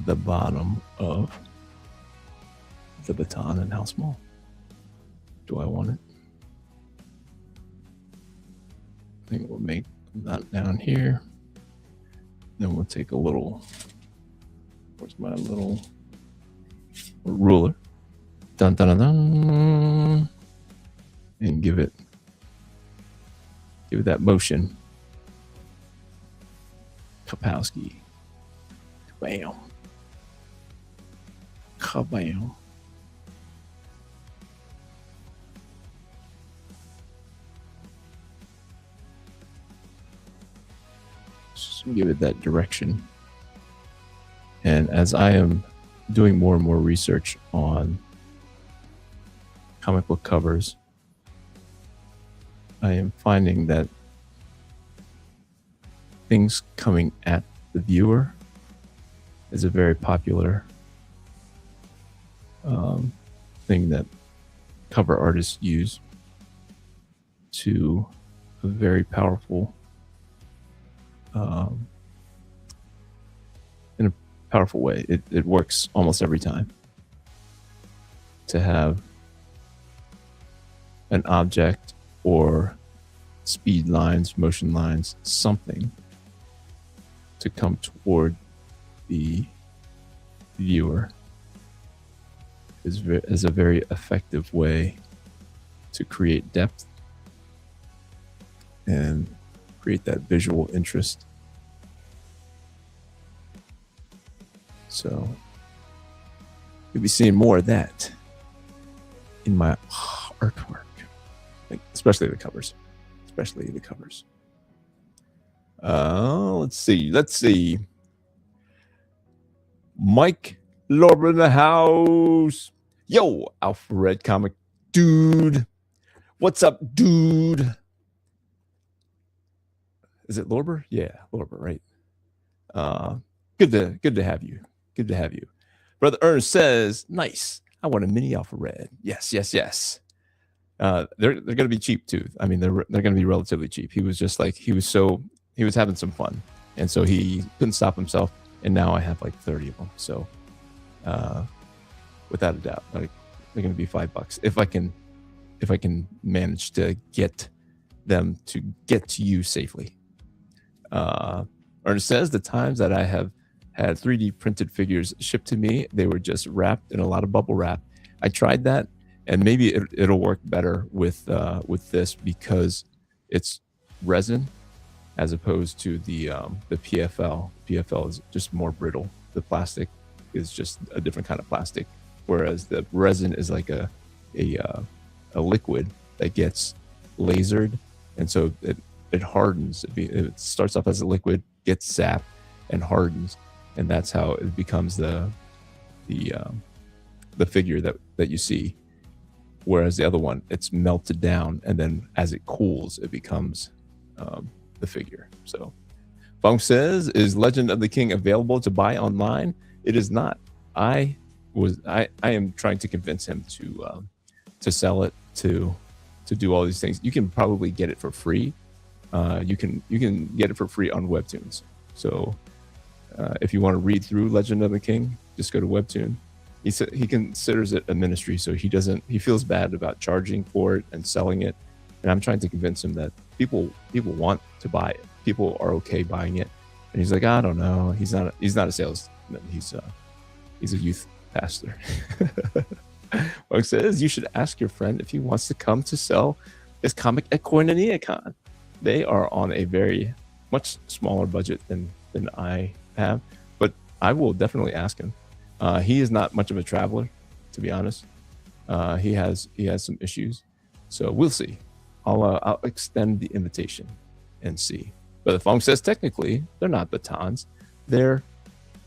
the bottom of the baton and how small do I want it? I think we'll make that down here. Then we'll take a little, where's my little ruler? Dun, dun, dun, dun, and give it that motion. Kapowski. Bam. Kabam. Just give it that direction. And as I am doing more and more research on comic book covers, I am finding that things coming at the viewer is a very popular thing that cover artists use to a very powerful, in a powerful way. It works almost every time to have an object or speed lines, motion lines, something to come toward the viewer is a very effective way to create depth and create that visual interest. So you'll be seeing more of that in my artwork, especially the covers. Let's see. Mike Lorber in the house. Yo, Alfred comic dude. What's up, dude? Is it Lorber? Yeah, Lorber, right? Good to have you. Good to have you. Brother Ernest says, nice. I want a mini Alfred. Yes. They're going to be cheap too. I mean, they're going to be relatively cheap. He was just like, he was having some fun, and so he couldn't stop himself. And now I have like 30 of them. So, without a doubt, like, they're going to be $5 if I can manage to get them to get to you safely. Ernest says the times that I have had 3D printed figures shipped to me, they were just wrapped in a lot of bubble wrap. I tried that, and maybe it'll work better with this because it's resin as opposed to the PFL. PFL is just more brittle. The plastic is just a different kind of plastic, whereas the resin is like a liquid that gets lasered, and so it hardens. It starts off as a liquid, gets zapped, and hardens, and that's how it becomes the figure that you see. Whereas the other one, it's melted down, and then as it cools, it becomes the figure. So Funk says, is Legend of the King available to buy online? It is not. I am trying to convince him to sell it, to do all these things. You can probably get it for free. You can get it for free on Webtoons. So if you want to read through Legend of the King, just go to Webtoon. He said he considers it a ministry, so he feels bad about charging for it and selling it. And I'm trying to convince him that people want to buy it. People are okay buying it. And he's like, I don't know. He's not a salesman. He's a youth pastor. Mark says you should ask your friend if he wants to come to sell his comic at KoinoniaCon. They are on a very much smaller budget than I have, but I will definitely ask him. He is not much of a traveler, to be honest. He has some issues, so we'll see. I'll extend the invitation and see. But the Fong says technically they're not batons, they're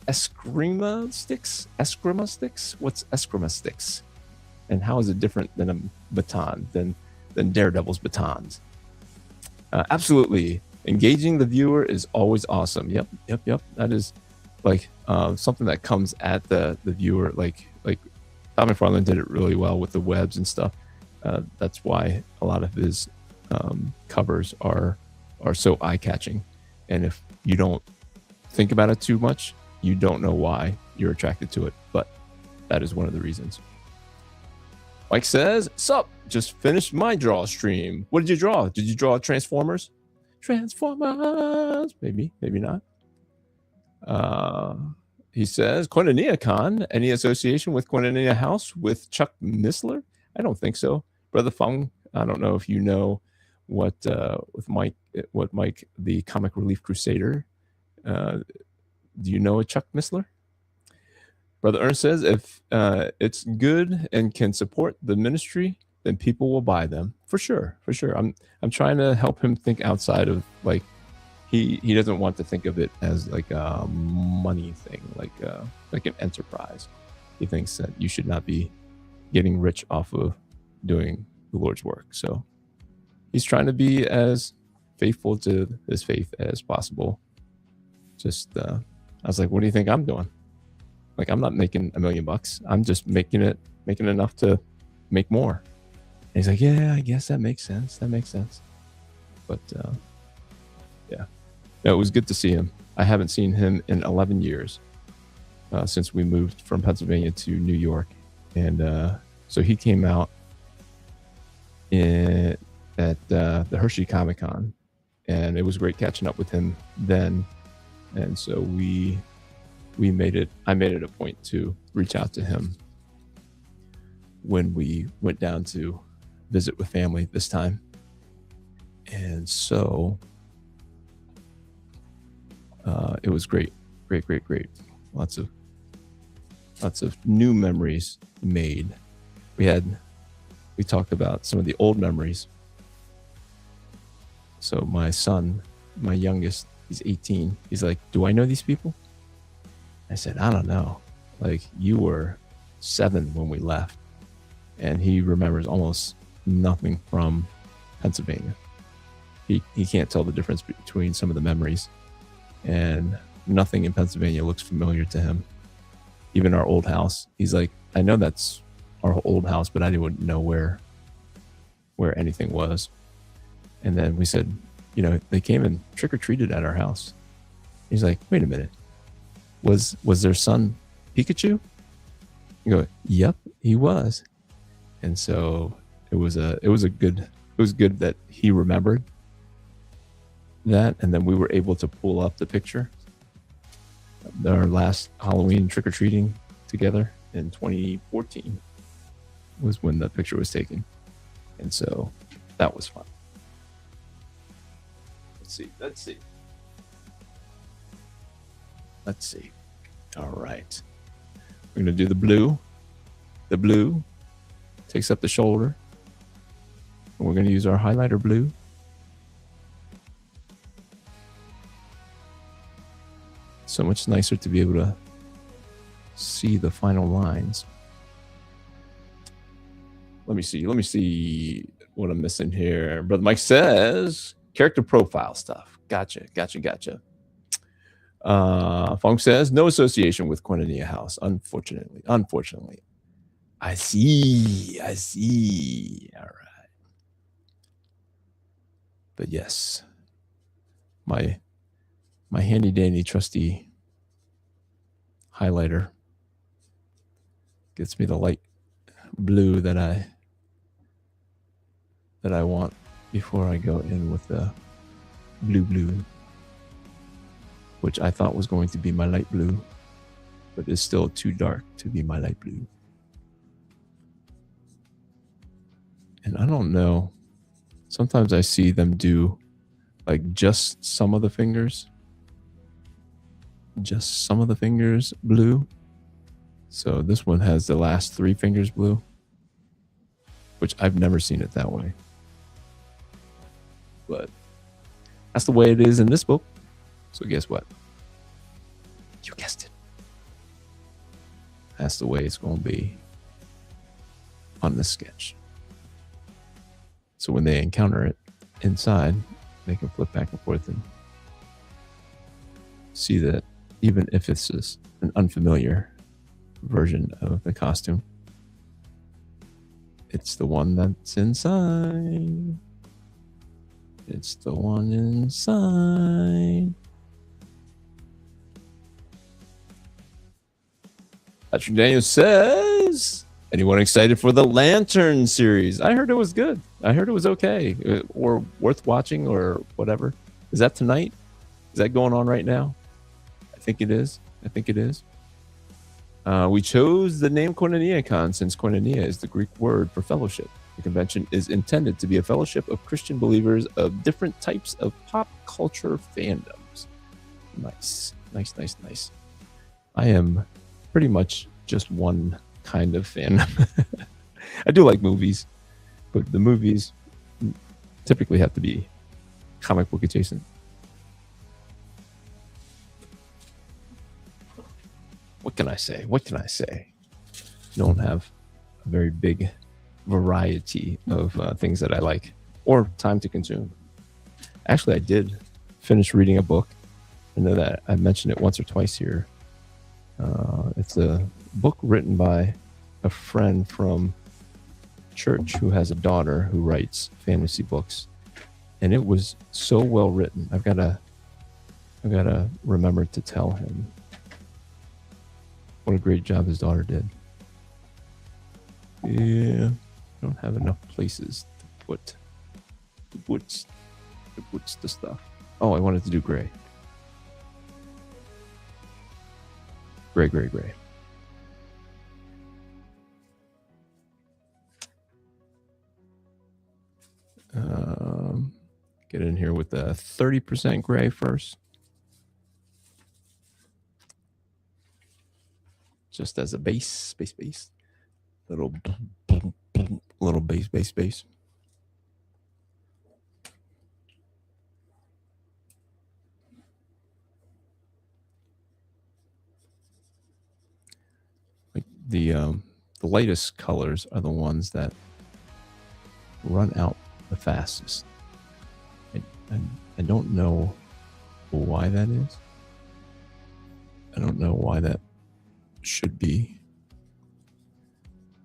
eskrima sticks. What's eskrima sticks? And how is it different than a baton, than Daredevil's batons? Absolutely. Engaging the viewer is always awesome. Yep. That is like something that comes at the viewer. Like Todd McFarlane did it really well with the webs and stuff. That's why a lot of his covers are so eye-catching. And if you don't think about it too much, you don't know why you're attracted to it. But that is one of the reasons. Mike says, sup, just finished my draw stream. What did you draw? Did you draw Transformers? Transformers. Maybe not. He says, Koinonia Con, any association with Koinonia House with Chuck Missler? I don't think so. Brother Fung, I don't know if you know what Mike, the Comic Relief Crusader, do you know a Chuck Missler? Brother Ernst says, if it's good and can support the ministry, then people will buy them. For sure. I'm trying to help him think outside of, like, he doesn't want to think of it as like a money thing, like an enterprise. He thinks that you should not be getting rich off of doing the Lord's work. So he's trying to be as faithful to his faith as possible. Just I was like, what do you think I'm doing? Like, I'm not making $1 million. I'm just making enough to make more. And he's like, yeah, I guess that makes sense. But yeah, no, it was good to see him. I haven't seen him in 11 years since we moved from Pennsylvania to New York. And so he came out at the Hershey Comic Con, and it was great catching up with him then. And so I made it a point to reach out to him when we went down to visit with family this time. And so it was great. Lots of new memories made. We talked about some of the old memories. So my son, my youngest, he's 18. He's like, do I know these people? I said, I don't know. Like, you were 7 when we left. And he remembers almost nothing from Pennsylvania. He can't tell the difference between some of the memories. And nothing in Pennsylvania looks familiar to him. Even our old house. He's like, I know that's our old house, but I didn't know where anything was. And then we said, they came and trick-or-treated at our house. He's like, wait a minute. Was their son Pikachu? You go, yep, he was. And so it was good that he remembered that, and then we were able to pull up the picture. Our last Halloween trick-or-treating together in 2014 was when the picture was taken. And so that was fun. Let's see. All right. We're going to do the blue. The blue takes up the shoulder. And we're going to use our highlighter blue. So much nicer to be able to see the final lines. Let me see what I'm missing here. Brother Mike says, character profile stuff. Gotcha. Funk says, no association with Koinonia House, unfortunately. I see. All right. But yes, my handy dandy trusty highlighter gets me the light blue that I want before I go in with the blue, which I thought was going to be my light blue, but is still too dark to be my light blue. And I don't know. Sometimes I see them do like just some of the fingers blue. So this one has the last 3 fingers blue, which I've never seen it that way. But that's the way it is in this book. So guess what? You guessed it. That's the way it's going to be on the sketch. So when they encounter it inside, they can flip back and forth and see that even if it's just an unfamiliar version of the costume, it's the one that's inside. It's the one inside. Patrick Daniels says, anyone excited for the Lantern series? I heard it was good. I heard it was okay or worth watching or whatever. Is that tonight? Is that going on right now? I think it is. We chose the name KoinoniaCon since koinonia is the Greek word for fellowship. The convention is intended to be a fellowship of Christian believers of different types of pop culture fandoms. Nice. I am pretty much just one kind of fan. I do like movies, but the movies typically have to be comic book adjacent. What can I say? Don't have a very big variety of things that I like or time to consume. Actually, I did finish reading a book. I know that I mentioned it once or twice here. It's a book written by a friend from church who has a daughter who writes fantasy books, and it was so well written. I've got to remember to tell him what a great job his daughter did. Yeah, I don't have enough places to put the stuff. Oh, I wanted to do gray. Gray. Get in here with the 30% gray first. Just as a base. Little base. Like the lightest colors are the ones that run out the fastest. I don't know why that is. I don't know why that should be.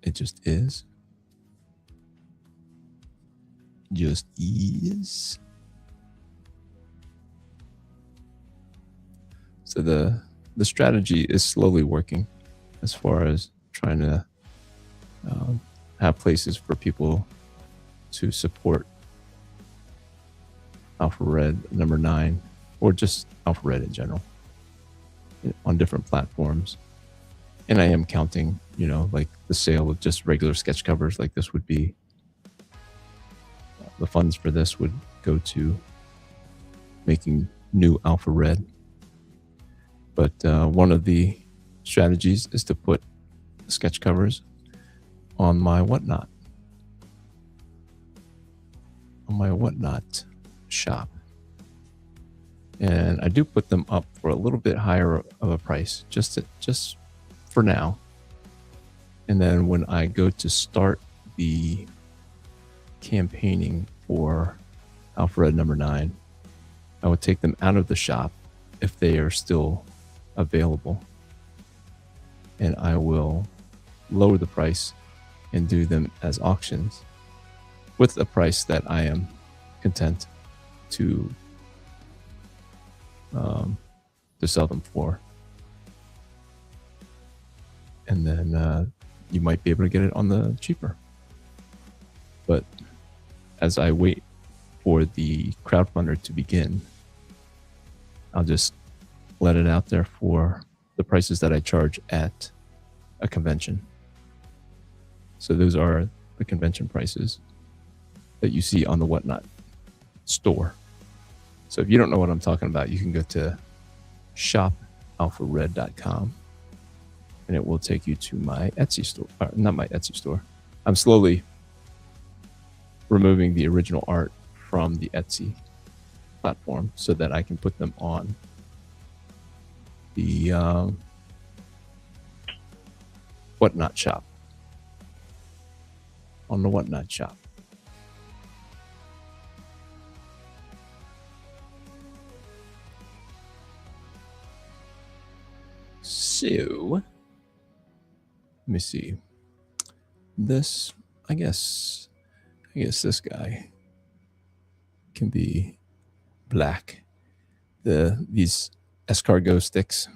It just is. Just is. So the strategy is slowly working as far as trying to have places for people to support Alpha Red number 9 or just Alpha Red in general on different platforms. And I am counting, like the sale of just regular sketch covers. Like this would be, the funds for this would go to making new Alpha Red. But one of the strategies is to put sketch covers on my Whatnot. Shop. And I do put them up for a little bit higher of a price, just for now. And then when I go to start the campaigning for Alpha Red number 9, I would take them out of the shop if they are still available, and I will lower the price and do them as auctions with a price that I am content to sell them for. And then you might be able to get it on the cheaper. But as I wait for the crowdfunder to begin, I'll just let it out there for the prices that I charge at a convention. So those are the convention prices that you see on the Whatnot store. So if you don't know what I'm talking about, you can go to shopalphared.com and it will take you to my Etsy store. Not my Etsy store. I'm slowly removing the original art from the Etsy platform so that I can put them on the Whatnot shop. on the Whatnot shop. So, let me see. This, I guess this guy can be black. These escargot sticks.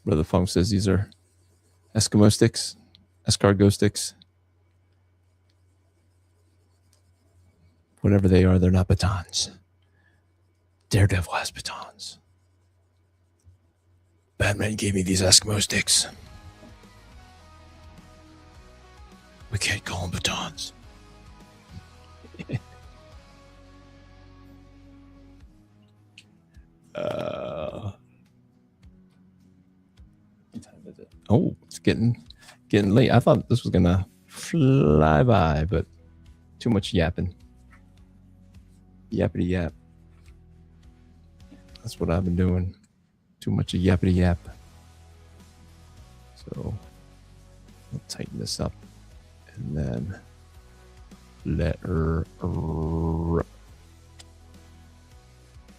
Brother Funk says these are Eskimo sticks, escargot sticks. Whatever they are, they're not batons. Daredevil has batons. Batman gave me these Eskimo sticks. We can't call them batons. Oh, it's getting late. I thought this was gonna fly by, but too much yapping. Yappity yap. That's what I've been doing. Too much of yappity yap. So I'll tighten this up and then let her rip.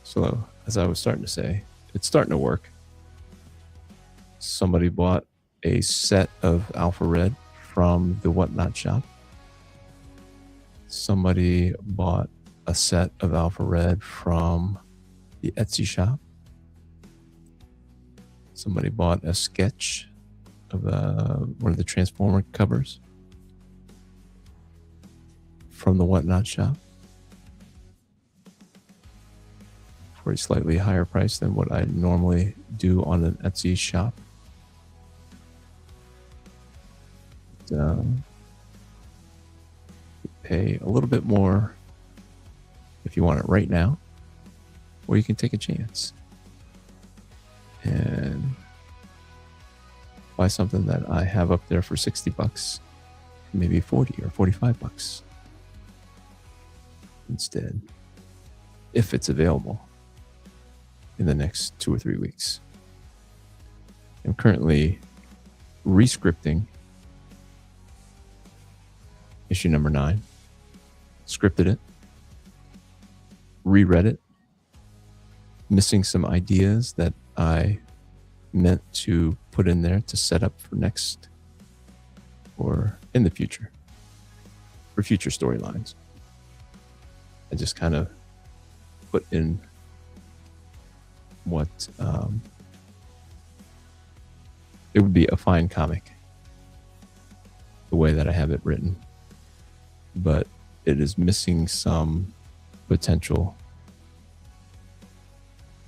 So as I was starting to say, it's starting to work. Somebody bought a set of Alpha Red from the Whatnot shop. Somebody bought a set of Alpha Red from the Etsy shop. Somebody bought a sketch of one of the Transformer covers from the Whatnot shop for a slightly higher price than what I normally do on an Etsy shop. Pay a little bit more if you want it right now, or you can take a chance and buy something that I have up there for $60, maybe 40 or $45 instead, if it's available in the next 2 or 3 weeks. I'm currently rescripting issue number 9, scripted it, reread it, missing some ideas that I meant to put in there to set up for next or in the future, for future storylines. I just kind of put in what it would be a fine comic the way that I have it written, but it is missing some potential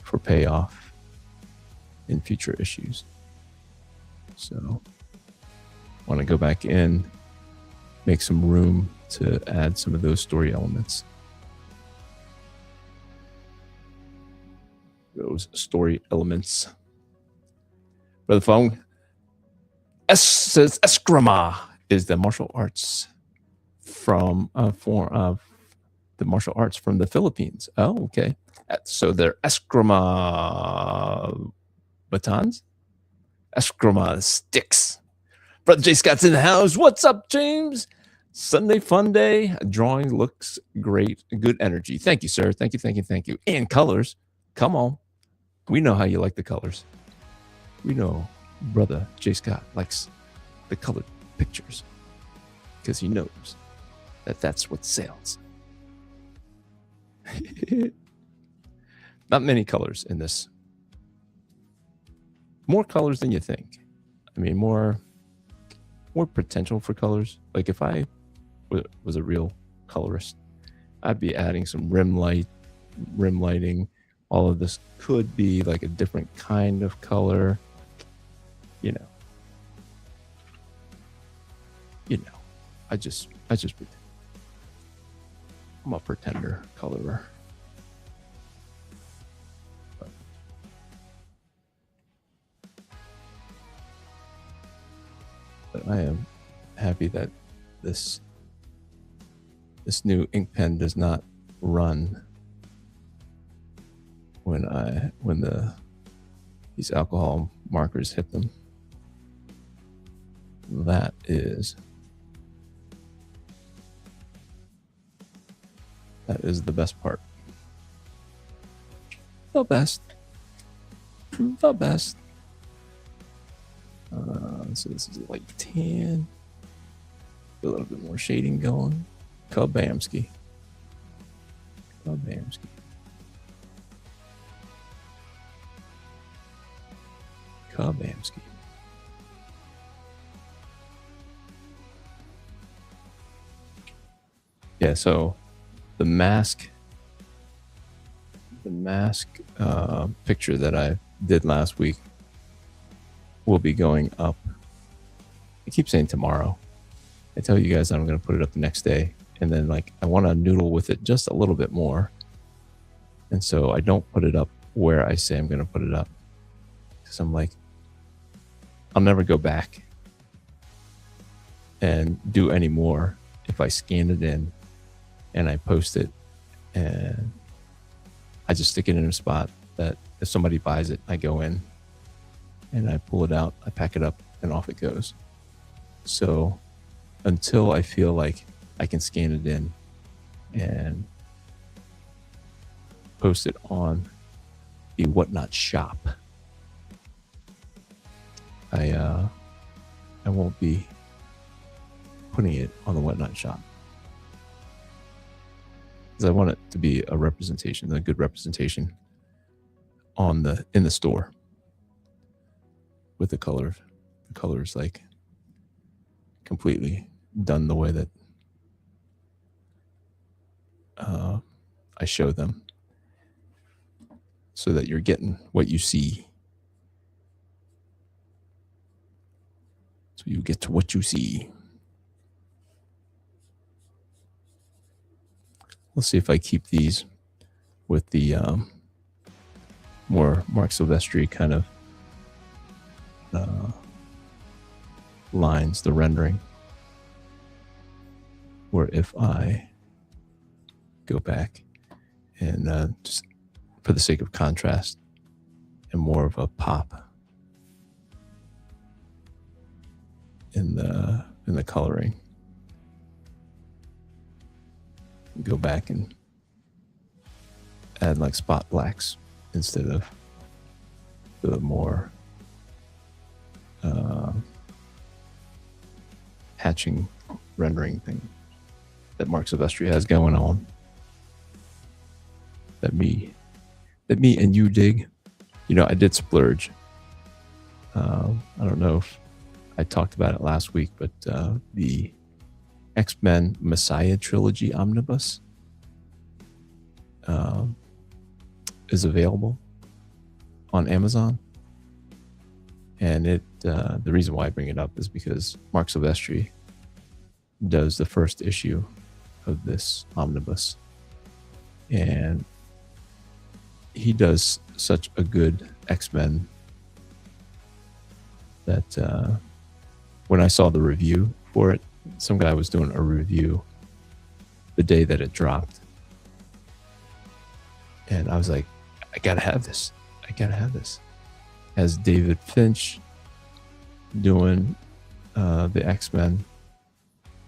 for payoff in future issues. So I want to go back in, make some room to add some of those story elements. Those story elements. Brother Fong says Eskrima is the martial arts from the martial arts from the Philippines. Oh, okay. So they're Eskrima batons, Eskrima sticks. Brother J Scott's in the house. What's up, James? Sunday fun day. Drawing looks great. Good energy. Thank you, sir. Thank you. And colors. Come on. We know how you like the colors. We know Brother J Scott likes the colored pictures because he knows that that's what sells. Not many colors in this. More colors than you think. I mean, more potential for colors. Like if I was a real colorist, I'd be adding some rim lighting. All of this could be like a different kind of color. You know. I just pretend. I'm a pretender colorer. But I am happy that this new ink pen does not run when these alcohol markers hit them. that is the best part. The best. So this is like tan. A little bit more shading going. Kabamski. Yeah, so the mask picture that I did last week will be going up. I keep saying tomorrow. I tell you guys that I'm going to put it up the next day, and then like I want to noodle with it just a little bit more, and so I don't put it up where I say I'm going to put it up, because I'm like, I'll never go back and do any more if I scan it in and I post it and I just stick it in a spot that if somebody buys it, I go in and I pull it out, I pack it up, and off it goes. So until I feel like I can scan it in and post it on the Whatnot shop, I won't be putting it on the Whatnot shop, because I want it to be a representation, a good representation in the store, with the colors like completely done the way that I show them, so that you're getting what you see. So you get to what you see. Let's see if I keep these with the more Mark Silvestri kind of lines, the rendering. Or if I go back and just for the sake of contrast and more of a pop in the coloring, go back and add like spot blacks instead of the more hatching rendering thing that Mark Silvestri has going on, that me and you dig. You know, I did splurge. I don't know if I talked about it last week, but the X-Men Messiah Trilogy Omnibus is available on Amazon. And the reason why I bring it up is because Mark Silvestri does the first issue of this omnibus. And he does such a good X-Men that when I saw the review for it, some guy was doing a review the day that it dropped. And I was like, I gotta have this. Has David Finch doing the X-Men.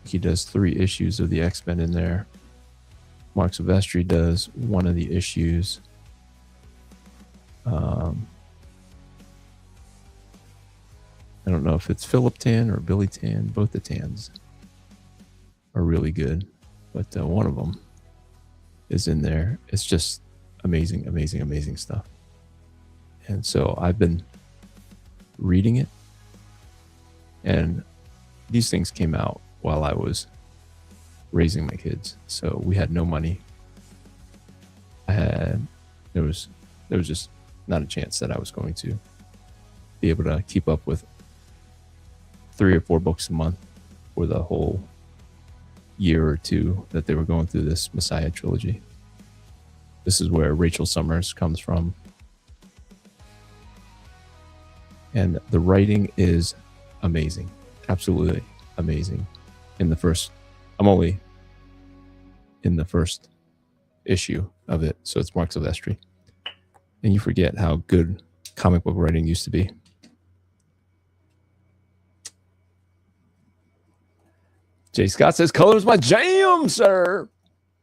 He does 3 issues of the X-Men in there. Mark Silvestri does one of the issues. I don't know if it's Philip Tan or Billy Tan. Both the Tans are really good, but one of them is in there. It's just amazing, amazing, amazing stuff. And so I've been reading it, and these things came out while I was raising my kids. So we had no money. There was just not a chance that I was going to be able to keep up with 3 or 4 books a month for the whole year or 2 that they were going through this Messiah trilogy. This is where Rachel Summers comes from. And the writing is amazing. Absolutely amazing. I'm only in the first issue of it, so it's Mark Silvestri. And you forget how good comic book writing used to be. Jay Scott says, color's my jam, sir.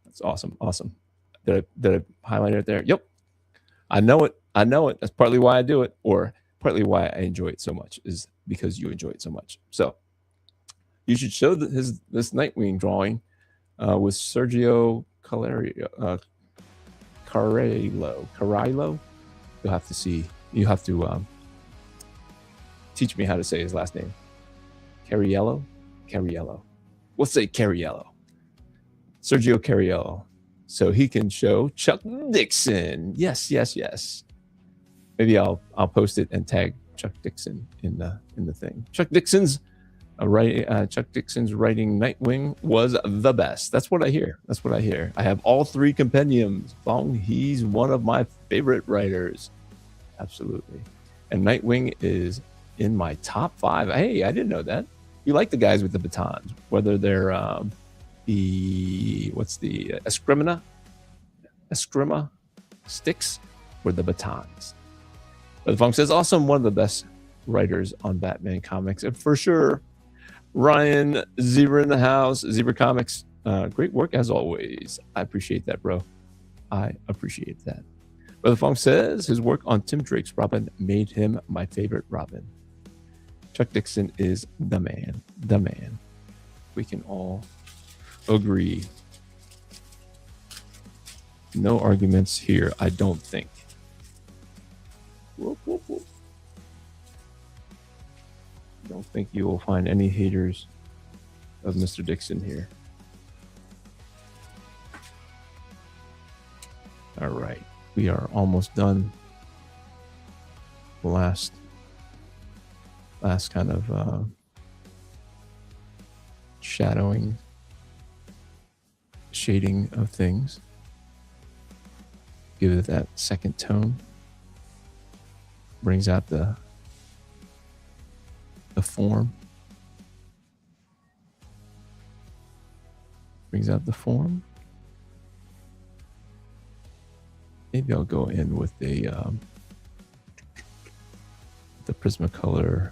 That's awesome. Awesome. Did I highlight it there? Yep. I know it. I know it. That's partly why I do it, or partly why I enjoy it so much, is because you enjoy it so much. So you should show this Nightwing drawing with Sergio Carrillo. You'll have to see. You have to teach me how to say his last name. Carriello. We'll say Carriello. Sergio Carriello. So he can show Chuck Dixon. Yes. Maybe I'll post it and tag Chuck Dixon in the thing. Chuck Dixon's writing Nightwing was the best. That's what I hear. I have all 3 compendiums. Bong, he's one of my favorite writers. Absolutely. And Nightwing is in my top 5. Hey, I didn't know that. You like the guys with the batons, whether they're the Eskrima sticks or the batons. But the Funk says, awesome, one of the best writers on Batman comics. And for sure, Ryan, Zebra in the house, Zebra Comics. Great work as always. I appreciate that, bro. I appreciate that. Brother Funk says his work on Tim Drake's Robin made him my favorite Robin. Chuck Dixon is the man. The man. We can all agree. No arguments here, I don't think. Whoop, whoop, whoop. Don't think you will find any haters of Mr. Dixon here. All right, we are almost done. The last kind of shading of things. Give it that second tone. Brings out the form. Brings out the form. Maybe I'll go in with the Prismacolor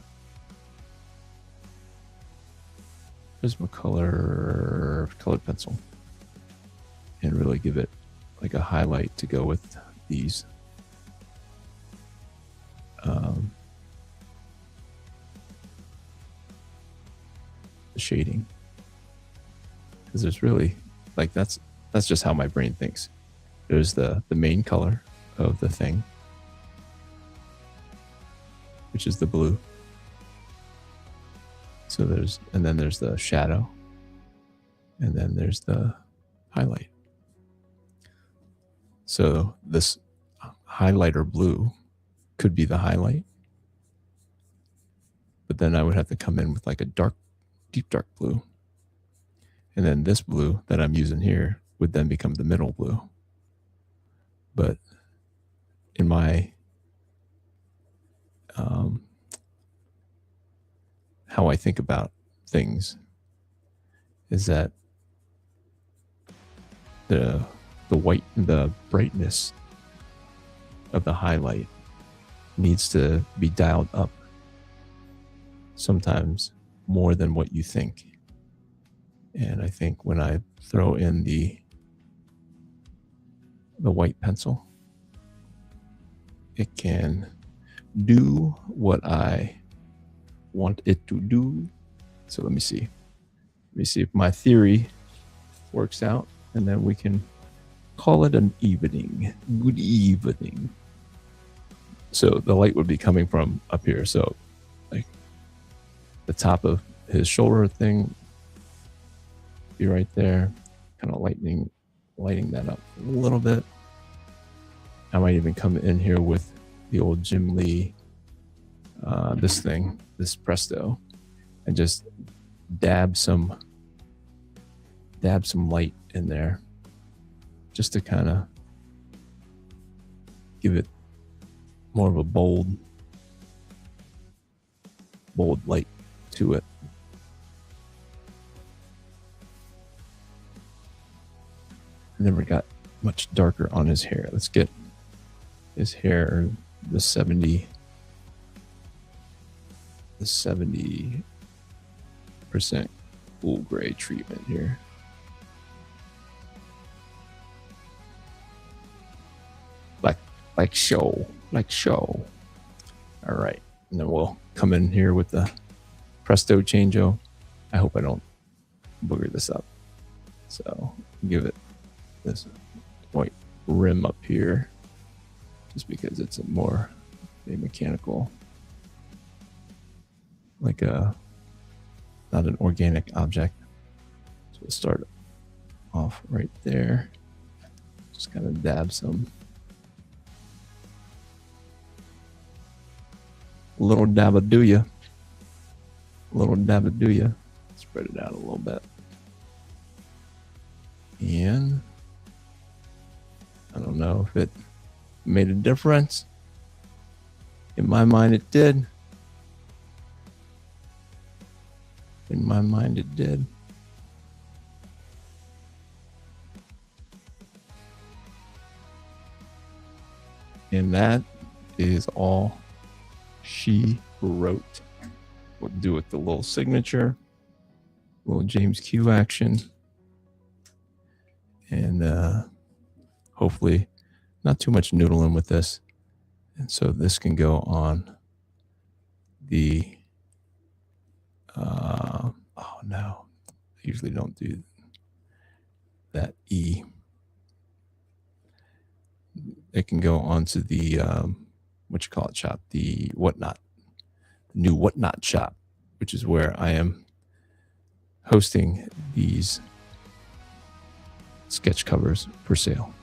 colored pencil and really give it like a highlight to go with these the shading, because there's really like that's just how my brain thinks. There's the main color of the thing, which is the blue. So there's the shadow, and then there's the highlight. So this highlighter blue could be the highlight, but then I would have to come in with like a deep dark blue. And then this blue that I'm using here would then become the middle blue. But in my how I think about things is that the white, the brightness of the highlight needs to be dialed up sometimes more than what you think. And I think when I throw in the white pencil, it can do what I want it to do. So let me see if my theory works out, and then we can call it an evening. Good evening. So the light would be coming from up here. So like the top of his shoulder thing be right there, kind of lighting that up a little bit. I might even come in here with the old Jim Lee, this Presto, and just dab some light in there, just to kind of give it more of a bold light to it. Never got much darker on his hair. Let's get his hair the 70% full gray treatment here. Like show. All right, and then we'll come in here with the Presto Changeo. I hope I don't booger this up. So give it this white rim up here, just because it's a more mechanical, like a not an organic object. So we'll start off right there. Just kind of dab some. Little dabba-do-ya. Spread it out a little bit. And I don't know if it made a difference. In my mind, it did. And that is all she wrote. We'll do it the little signature, little James Q action, and hopefully not too much noodling with this. And so this can go on the oh no, I usually don't do that E. It can go onto the shop, the Whatnot, the new Whatnot shop, which is where I am hosting these sketch covers for sale.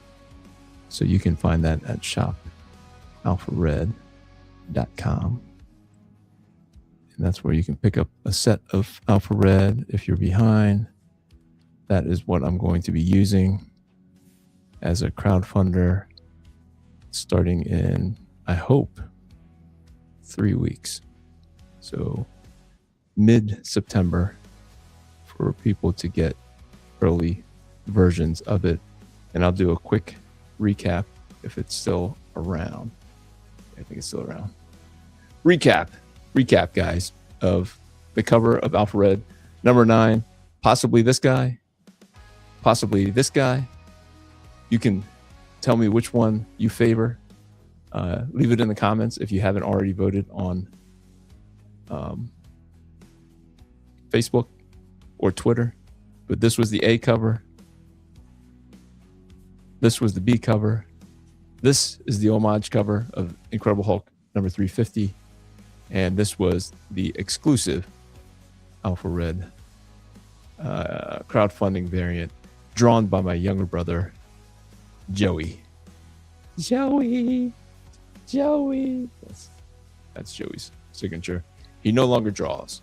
So you can find that at shopalphared.com. And that's where you can pick up a set of Alpha Red if you're behind. That is what I'm going to be using as a crowdfunder starting in, I hope, 3 weeks. So mid-September for people to get early versions of it. And I'll do a quick recap if it's still around. I think it's still around. Recap, guys, of the cover of Alpha Red number 9. Possibly this guy. You can tell me which one you favor. Leave it in the comments if you haven't already voted on Facebook or Twitter. But this was the A cover. This was the B cover. This is the homage cover of Incredible Hulk number 350. And this was the exclusive Alpha Red crowdfunding variant drawn by my younger brother, Joey. Joey. That's Joey's signature. He no longer draws.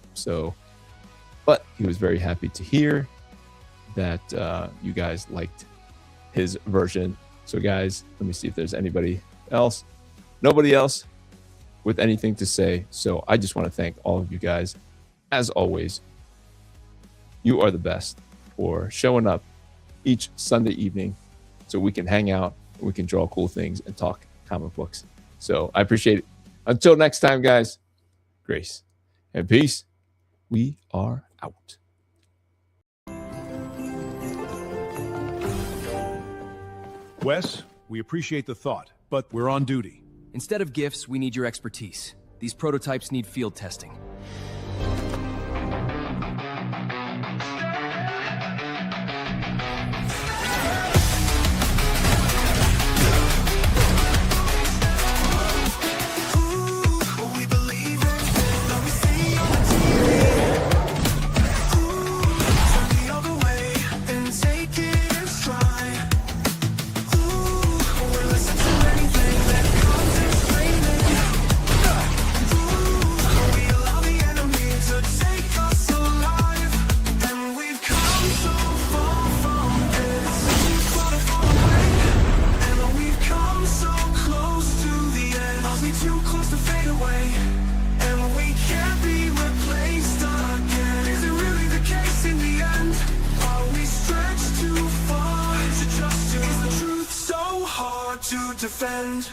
But he was very happy to hear that you guys liked his version. So guys, let me see if there's anybody else. Nobody else with anything to say. So I just want to thank all of you guys. As always, you are the best for showing up each Sunday evening so we can hang out, we can draw cool things and talk comic books. So I appreciate it. Until next time, guys, grace and peace. We are out. Wes, we appreciate the thought, but we're on duty. Instead of gifts, we need your expertise. These prototypes need field testing. To defend.